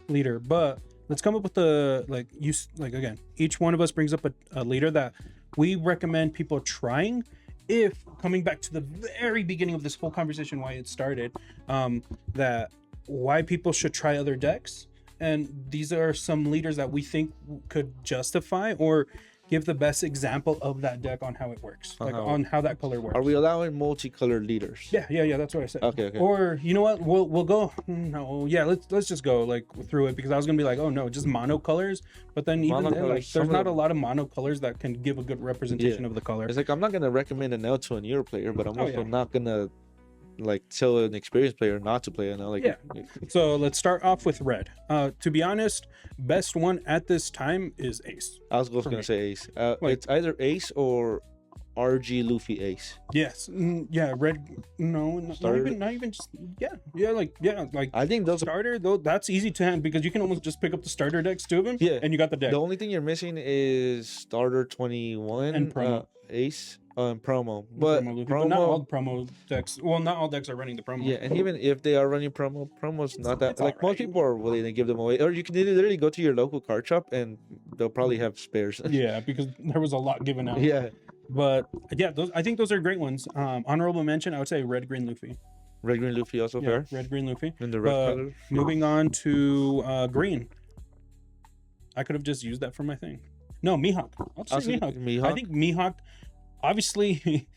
leader, but let's come up with again, each one of us brings up a leader that we recommend people trying. If coming back to the very beginning of this whole conversation, why it started, that why people should try other decks, and these are some leaders that we think could justify or give the best example of that deck on how it works, like on how that color works. Are we allowing multicolored leaders? Yeah, that's what I said. Okay. Or you know what? We'll go. No, yeah, let's just go like through it, because I was gonna be like, oh no, just monocolors. But then even then, like, there's not a lot of monocolors that can give a good representation of the color. It's like I'm not gonna recommend an L to a newer player, but I'm also not gonna like tell an experienced player not to play an L. Like, So let's start off with red. To be honest, best one at this time is Ace. I was gonna say Ace. It's either Ace or RG Luffy Ace. Yes. Red. No, not even just. Like I think those starter though, that's easy to hand, because you can almost just pick up the starter decks, two of them, and you got the deck. The only thing you're missing is starter 21 and promo. Ace and promo, but not all promo decks. Well, not all decks are running the promo. Yeah, and even if they are running promo's not that like most people are willing to give them away, or you can literally go to your local card shop and they'll probably have spares. Yeah, because there was a lot given out. Yeah, but yeah, I think those are great ones. Honorable mention, I would say Red Green Luffy. Red Green Luffy also fair. Red Green Luffy. And the red color. Moving on to green. I could have just used that for my thing. No, Mihawk. I'll say Mihawk. I think Mihawk obviously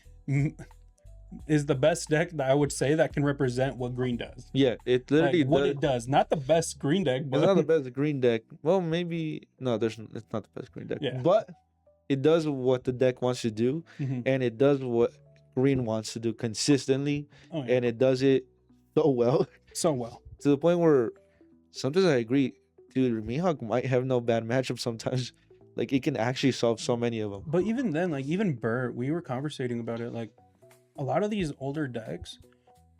is the best deck that I would say that can represent what green does. Yeah, it literally what it does. Not the best green deck, but it's not the best green deck. Well, maybe no, it's not the best green deck. Yeah. But it does what the deck wants to do, and it does what green wants to do consistently, and it does it so well. To the point where sometimes I agree, dude, Mihawk might have no bad matchup sometimes. Like, it can actually solve so many of them. But even then, like, even Bert, we were conversating about it. Like, a lot of these older decks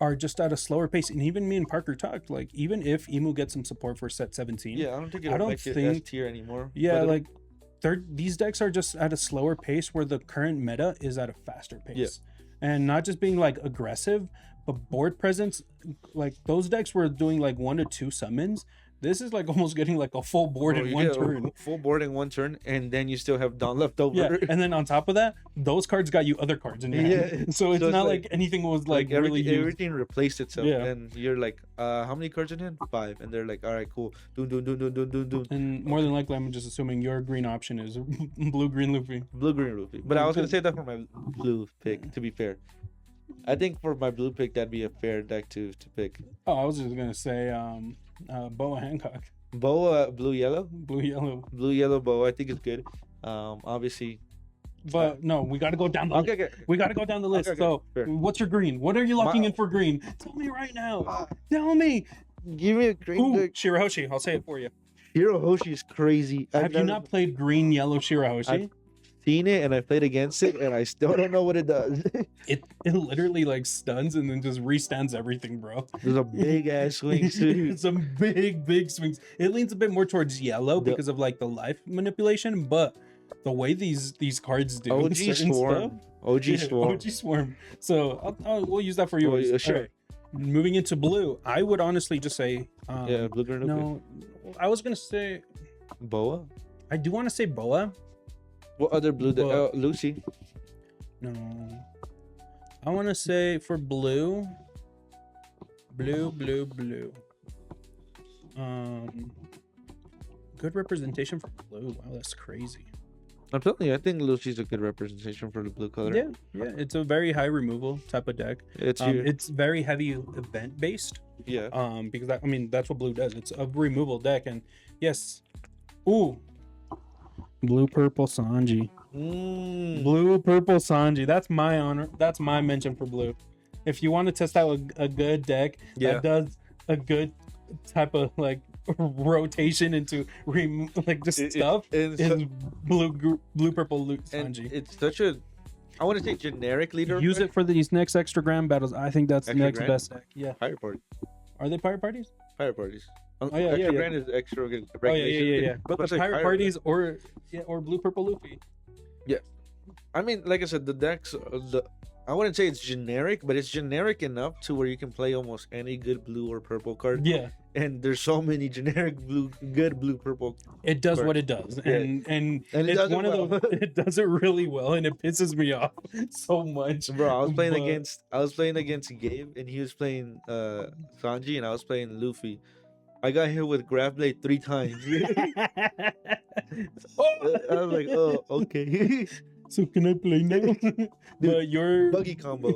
are just at a slower pace. And even me and Parker talked, like, even if Emu gets some support for set 17. Yeah, I don't think it'll make it S tier anymore. Yeah, like, these decks are just at a slower pace where the current meta is at a faster pace. Yeah. And not just being, like, aggressive, but board presence. Like, those decks were doing, like, 1 to 2 summons. This is like almost getting like a full board in one turn. Full board in one turn, and then you still have Dawn left over. Yeah, and then on top of that, those cards got you other cards in your hand. So it's not like anything was like really used. Everything replaced itself. Yeah. And you're like, how many cards in hand? 5. And they're like, all right, cool. Do. And more than likely, I'm just assuming your green option is blue-green Luffy. Blue-green Luffy. But I was going to say that for my blue pick, to be fair. I think for my blue pick, that'd be a fair deck to pick. Oh, I was just going to say Boa Hancock. Boa blue-yellow? Blue-yellow. Blue-yellow Boa, I think it's good. Obviously. But no, we got to go down the list. Okay. We got to go down the list. So, what's your green? What are you locking in for green? Tell me right now. Tell me. Give me a green deck. Shirahoshi. I'll say it for you. Shirahoshi is crazy. Have you not played green-yellow Shirahoshi? Seen it and I played against it and I still don't know what it does. it literally like stuns and then just restands everything, bro. There's a big ass swing too. Some big swings. It leans a bit more towards yellow because of like the life manipulation, but the way these cards do OG Swarm. OG Swarm. So we'll use that for yours. Sure. Right. Moving into blue, I would honestly just say blue green. No, I was gonna say Boa. I do want to say Boa. What other blue? Lucy. No, I want to say for blue. Good representation for blue. Wow, that's crazy. I'm telling you, I think Lucy's a good representation for the blue color. Yeah, it's a very high removal type of deck. It's very heavy event based. Yeah. Because that's what blue does. It's a removal deck, and yes, blue purple Sanji. Blue purple Sanji. That's my honor. That's my mention for blue. If you want to test out a good deck that does a good type of like rotation into stuff, is blue purple Sanji. It's such a, I want to say generic leader. Use it for these next extra grand battles. I think that's the next best deck. Yeah. Pirate party. Are they pirate parties? Pirate parties. Extra grand is extra. Yeah. But the pirate parties or blue purple Luffy. Yeah. I mean, like I said, the decks, I wouldn't say it's generic, but it's generic enough to where you can play almost any good blue or purple card. Yeah. And there's so many generic good blue purple. It does what it does, and it's one of those. It does it really well, and it pisses me off so much. Bro, I was playing against Gabe, and he was playing Sanji, and I was playing Luffy. I got hit with Grab Blade 3 times. I was like, oh, okay. So can I play now? But your Buggy combo.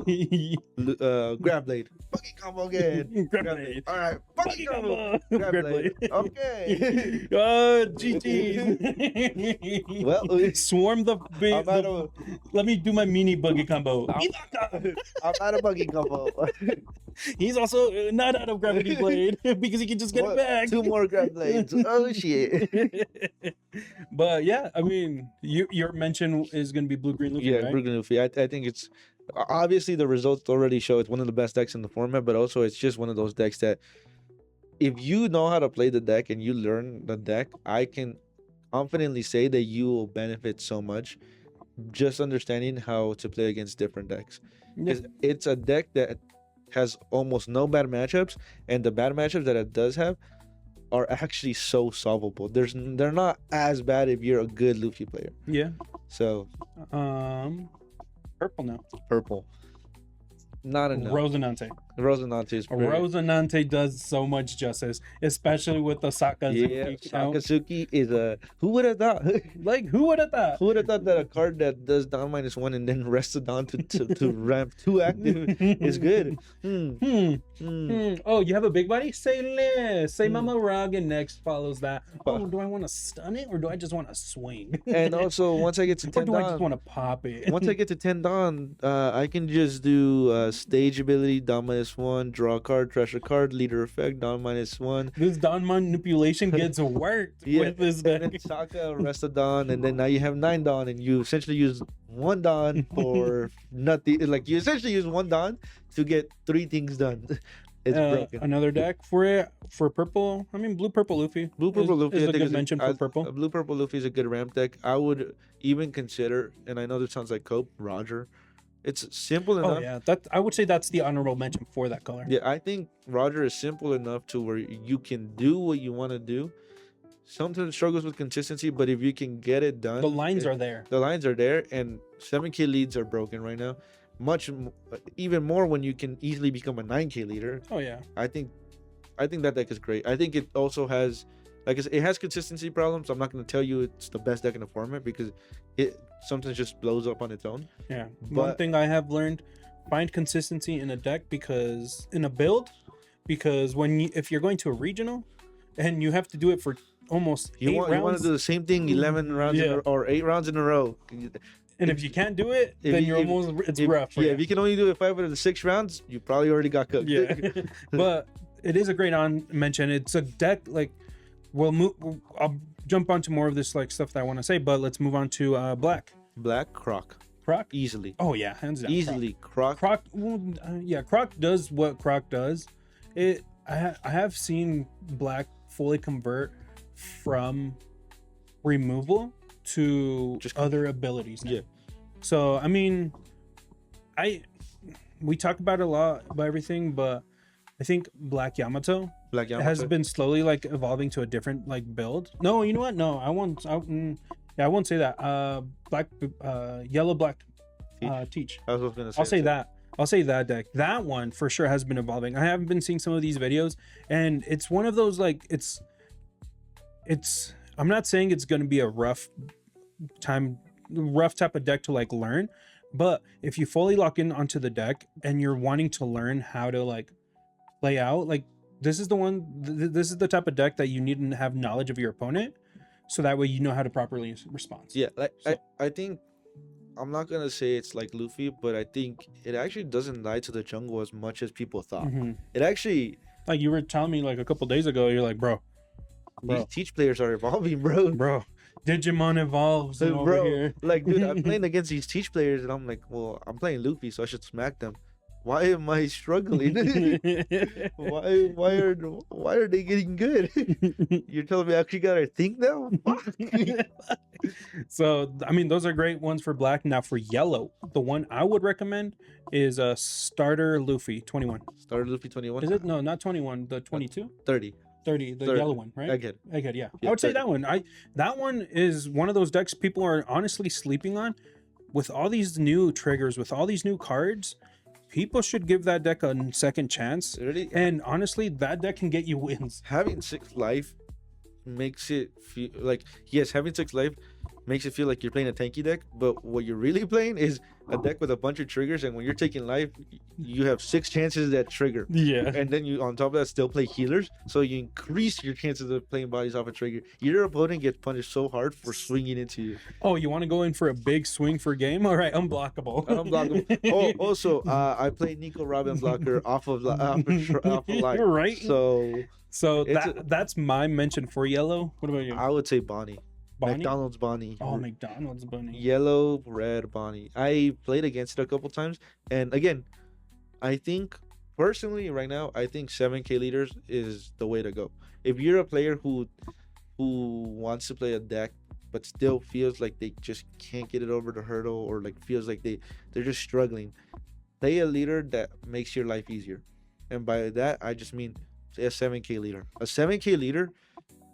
Grab Blade. Buggy combo again. Grab Blade. All right. Buggy combo. Grab Grab Blade. Blade. Okay. GG. Well, Swarm the big. I'm out of, Let me do my mini buggy combo. I'm out of Buggy combo. He's also not out of Gravity Blade because he can just get it back. 2 more Grab Blades. Oh, shit. But yeah, I mean, your mention is going to be Blue Green Luffy, Yeah, right? Blue Green Luffy. I think it's obviously the results already show it's one of the best decks in the format, but also it's just one of those decks that if you know how to play the deck and you learn the deck, I can confidently say that you will benefit so much just understanding how to play against different decks. Because it's a deck that has almost no bad matchups, and the bad matchups that it does have are actually so solvable. They're not as bad if you're a good Luffy player. Yeah. So Purple now. purple. Not enough. Rosinante. Rosinante is pretty. Rosinante does so much justice, especially with the Sakazuki. Yeah, count. Sakazuki is a. Who would have thought? Like, who would have thought? Who would have thought that a card that does down -1 and then rests it down to ramp 2 active is good? Oh, you have a big body? Say less. Say Mama Rog, and next follows that. Oh, do I want to stun it or do I just want to swing? And also, once I get to or 10 do I just down, want to pop it? once I get to 10 down, I can just do stage ability, down -1, draw a card, trash a card, leader effect, down -1. This Don manipulation gets worked with this deck. And then Saka, rest of Dawn, and then now you have 9 Dawn, and you essentially use 1 Dawn for nothing. Like, you essentially use 1 Dawn to get 3 things done. It's broken. Another deck for it for purple. I mean, blue purple Luffy. Blue purple Luffy, is I a think good mention for purple. Blue purple Luffy is a good ramp deck. I would even consider, and I know this sounds like Cope, Roger. It's simple enough. Oh yeah, I would say that's the honorable mention for that color. Yeah, I think Roger is simple enough to where you can do what you want to do. Sometimes struggles with consistency, but if you can get it done, The lines are there. The lines are there, and 7K leads are broken right now. Even more when you can easily become a 9K leader. Oh yeah. I think that deck is great. I think it also has, like I said, it has consistency problems. I'm not going to tell you it's the best deck in the format because it sometimes just blows up on its own. Yeah. But One thing I have learned: find consistency in a deck in a build, because if you're going to a regional, and you have to do it for almost 8 rounds. You want to do the same thing 11 rounds or 8 rounds in a row. And if you can't do it, then it's rough. For you. If you can only do it 5 out of the 6 rounds, you probably already got cooked. Yeah. But it is a great mention. It's a deck like I'll jump onto more of this like stuff that I want to say, but let's move on to Black. Black Croc. Croc? Easily. Oh yeah, hands down. Easily Croc. Croc. Yeah, Croc does what Croc does. I have seen Black fully convert from removal to Just other abilities now. Yeah. So I mean, we talk about a lot about everything, but I think Black Yamato has been slowly like evolving to a different like build. No, you know what? No, I won't say that. Yellow Black Teach. I was gonna say. I'll say that deck. That one for sure has been evolving. I have been seeing some of these videos, and it's one of those like it's. I'm not saying it's gonna be a rough type of deck to like learn, but if you fully lock in onto the deck and you're wanting to learn how to like play out, like this is the type of deck that you need to have knowledge of your opponent, so that way you know how to properly respond. Yeah, I think I'm not gonna say it's like Luffy, but I think it actually doesn't lie to the jungle as much as people thought. Mm-hmm. It actually, like you were telling me like a couple days ago, you're like, bro, these Teach players are evolving, bro. Digimon evolves over here. Like, dude, I'm playing against these Teach players, and I'm like, well, I'm playing Luffy, so I should smack them. Why am I struggling? why are they getting good? You're telling me I actually gotta think now? So I mean, those are great ones for Black. Now for Yellow, the one I would recommend is a Starter Luffy 21. Starter Luffy 21. Is it? No, not 21. The 22. 30. The yellow one, right? Egghead, yeah. I would say 30. that one. That one is one of those decks people are honestly sleeping on. With all these new triggers, with all these new cards, people should give that deck a second chance. Really, And honestly, that deck can get you wins. having 6 life makes it feel like, yes, having 6 life makes it feel like you're playing a tanky deck, but what you're really playing is a deck with a bunch of triggers, and when you're taking life, you have 6 chances that trigger. Yeah. And then you, on top of that, still play healers, so you increase your chances of playing bodies off a trigger. Your opponent gets punished so hard for swinging into you. Oh, you want to go in for a big swing for game? All right, unblockable. Unblockable. Oh, also, I played Nico Robin blocker off of life. Right. So That's my mention for yellow. What about you? I would say Bonnie. Bonnie? McDonald's Bonnie. Oh, McDonald's bunny. Yellow, red Bonnie. I played against it a couple times, and again, I think personally right now, I think 7K leaders is the way to go. If you're a player who wants to play a deck but still feels like they just can't get it over the hurdle, or like feels like they're just struggling, play a leader that makes your life easier. And by that I just mean a 7K leader. A 7K leader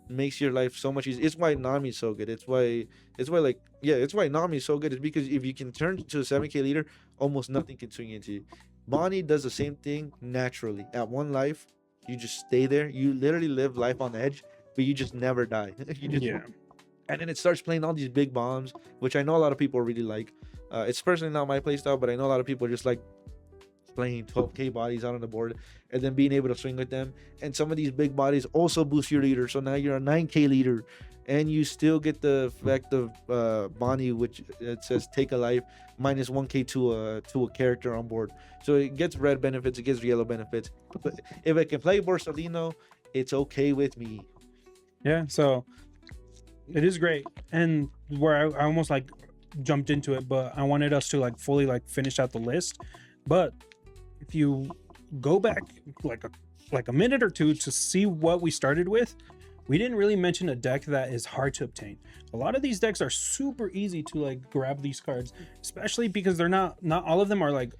makes your life so much easier. It's why Nami's so good. It's why Nami's so good. It's because if you can turn to a 7K leader, almost nothing can swing into you. Bonnie does the same thing naturally. At 1 life, you just stay there. You literally live life on edge, but you just never die. Yeah. And then it starts playing all these big bombs, which I know a lot of people really like. It's personally not my playstyle, but I know a lot of people just like playing 12K bodies out on the board and then being able to swing with them. And some of these big bodies also boost your leader, so now you're a 9K leader, and you still get the effect of Bonnie, which it says take a life minus 1K to a character on board. So it gets red benefits, it gets yellow benefits. But if I can play Borsalino, it's okay with me. Yeah, so it is great. And where I almost like jumped into it, but I wanted us to like fully like finish out the list. But if you go back like a minute or two to see what we started with, we didn't really mention a deck that is hard to obtain. A lot of these decks are super easy to like grab these cards, especially because they're not all of them are like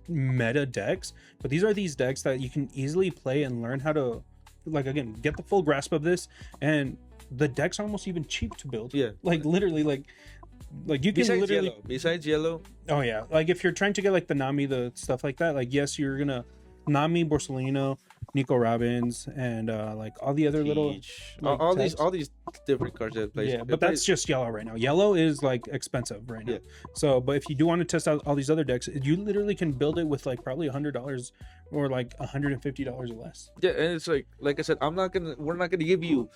meta decks, but these decks that you can easily play and learn how to, like, again, get the full grasp of this. And the decks are almost even cheap to build. Yeah, like literally like you can literally besides yellow. Oh yeah, like if you're trying to get like the Nami, the stuff like that, like yes, you're gonna Nami, Borsalino, Nico Robbins, and like all the other little like, all these different cards that play. Yeah, but that's just yellow right now. Yellow is like expensive right now. Yeah. So, but if you do want to test out all these other decks, you literally can build it with like probably $100 or like $150 or less. Yeah, and it's like I said, we're not gonna give you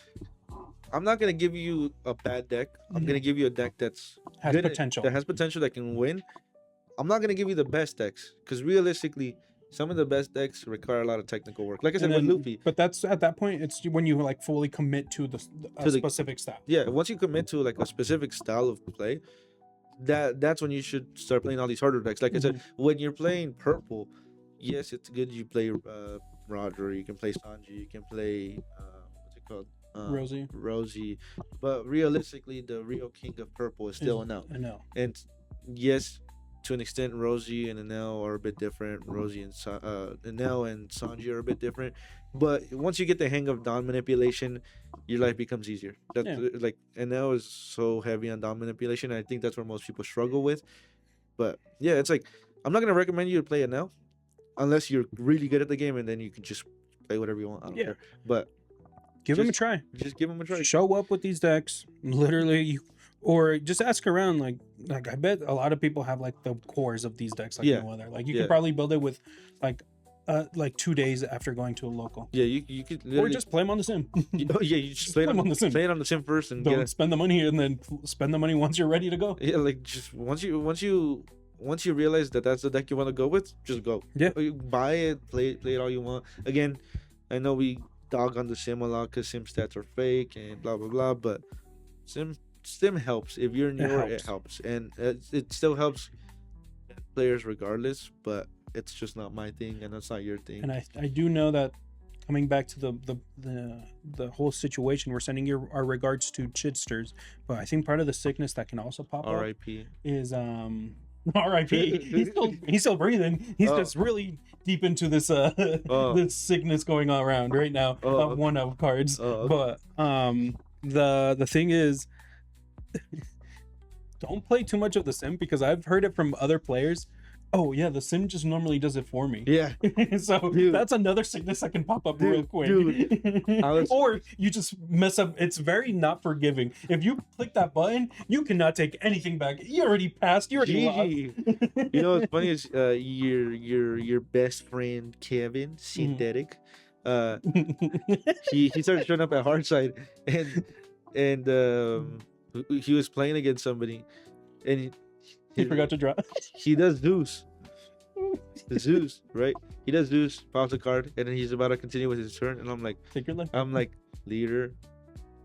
a bad deck. I'm gonna give you a deck that's has potential. That has potential, that can win. I'm not gonna give you the best decks, because realistically, some of the best decks require a lot of technical work. Like I said, with Luffy. But that's at that point, it's when you like fully commit to the specific style. Yeah, once you commit to like a specific style of play, that's when you should start playing all these harder decks. Like I said, when you're playing purple, yes, it's good you play Roger, you can play Sanji, you can play what's it called? Rosie, but realistically, the real king of purple is still Enel. And yes, to an extent, Rosie and Enel are a bit different. Rosie and Enel and Sanji are a bit different, but once you get the hang of Dawn manipulation, your life becomes easier. Like Enel is so heavy on Dawn manipulation, and I think that's where most people struggle with. But yeah, it's like, I'm not gonna recommend you to play Enel unless you're really good at the game, and then you can just play whatever you want. I don't care. But give them a try. Just give them a try. Show up with these decks, literally, or just ask around. Like I bet a lot of people have like the cores of these decks, like no other. Like you could probably build it with like 2 days after going to a local. Yeah, you could, or just play them on the sim. You just play them on the sim. Play it on the sim first, and don't spend the money, and then spend the money once you're ready to go. Yeah, like just once you realize that that's the deck you want to go with, just go. Yeah, buy it, play it all you want. Again, I know we dog on the sim a lot because sim stats are fake and blah blah blah, but sim helps. If you're newer, it helps, and it still helps players regardless. But it's just not my thing, and that's not your thing. And I do know that, coming back to the whole situation, we're sending our regards to Chidsters, but I think part of the sickness that can also pop R.I.P. up is R.I.P. He's still breathing. He's just really deep into this this sickness going on around right now. One of cards, but the thing is, don't play too much of the sim, because I've heard it from other players. Oh yeah, the sim just normally does it for me. Yeah. So Dude. that's another sickness that can pop up real quick. Dude, Or you just mess up. It's very not forgiving. If you click that button, you cannot take anything back. You already passed. You already lost. GG. You know what's funny is your best friend Kevin Synthetic. He started showing up at Hardside, and he was playing against somebody, and He forgot to draw. he does Zeus. The Zeus, right? He does Zeus, pops a card, and then he's about to continue with his turn, and I'm like, leader,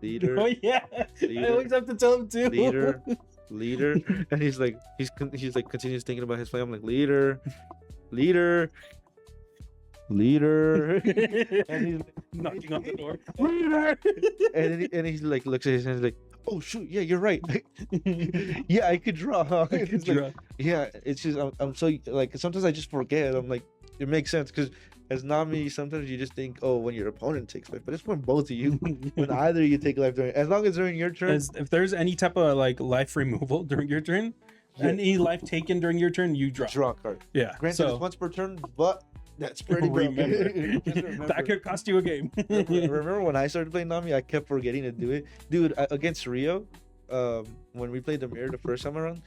Oh yeah, leader, I always have to tell him too. leader, and he's like continues thinking about his play. I'm like, leader, and he's knocking on the door. leader, and he's like looks at his hands like, oh shoot, yeah, you're right. Yeah, I could draw. It's like, Draw. yeah, it's just I'm so like sometimes I just forget. I'm like, it makes sense because as Nami, sometimes you just think, oh, when your opponent takes life, but it's when both of you, when either you take life during, as long as during your turn. If there's any type of like life removal during your turn, any life taken during your turn, you draw. Draw a card. Yeah. Granted, So it's once per turn, but that's pretty remember. Just remember. That could cost you a game. Remember when I started playing Nami, I kept forgetting to do it. Dude, against Rio, when we played the mirror the first time around,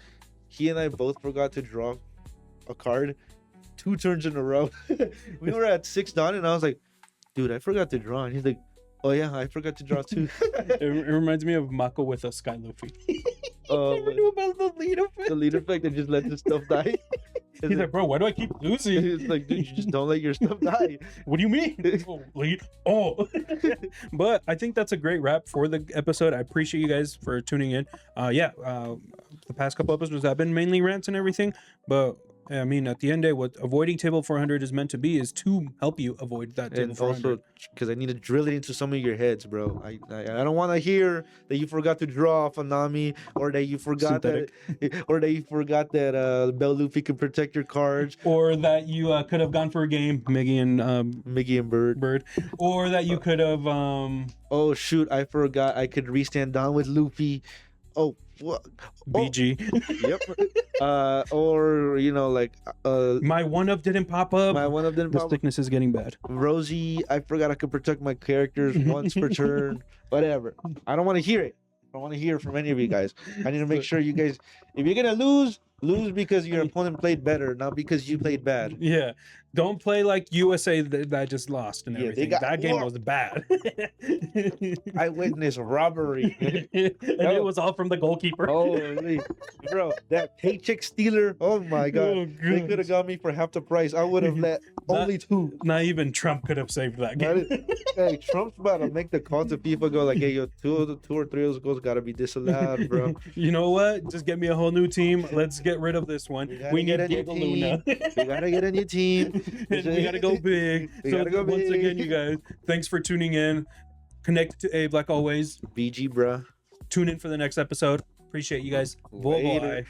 he and I both forgot to draw a card 2 turns in a row. We were at 6 down, and I was like, dude, I forgot to draw. And he's like, oh yeah, I forgot to draw too. It reminds me of Mako with a Sky Luffy. Oh, Never knew about the lead effect. the lead effect that just lets his stuff die. He's like, bro, why do I keep losing? It's like, dude, you just don't let your stuff die. What do you mean? Oh, lead. Oh. But I think that's a great wrap for the episode. I appreciate you guys for tuning in. The past couple episodes have been mainly rants and everything, but I mean, at the end of the day, what avoiding table 400 is meant to be is to help you avoid that table And 400. also, because I need to drill it into some of your heads, bro. I don't want to hear that you forgot to draw off a Nami, or that you forgot that Bell Luffy can protect your cards, Or that you could have gone for a game, Miggy and Mickey and Bird. Or that you could have Oh shoot, I forgot I could restand down with Luffy. Oh, what? BG. Yep. Or My one up didn't pop up. my one of them. The sickness is getting bad. Rosie, I forgot I could protect my characters once per turn. Whatever. I don't want to hear it. I don't want to hear from any of you guys. I need to make sure you guys, if you're gonna lose because your opponent played better, not because you played bad. Yeah, don't play like USA that just lost and Yeah, they everything. got That game whooped. was bad. I witnessed robbery. And it was all from the goalkeeper. Holy, bro, that paycheck stealer. Oh my god, Oh, they goodness. could have got me for half the price. I would have let only 2. Not even Trump could have saved that Not game. Hey, Trump's about to make the call to FIFA go like, hey, yo, 2 or 3 of those goals gotta be disallowed, bro. You know what? Just get me a whole new team. Let's get rid of this one. gotta We get need a new Diego team. Luna. We gotta get a new team. And we gotta go big. We So gotta go once big. again, you guys, thanks for tuning in. Connected to Abe like always. BG, bruh. Tune in for the next episode. Appreciate you guys. Bye Later. bye.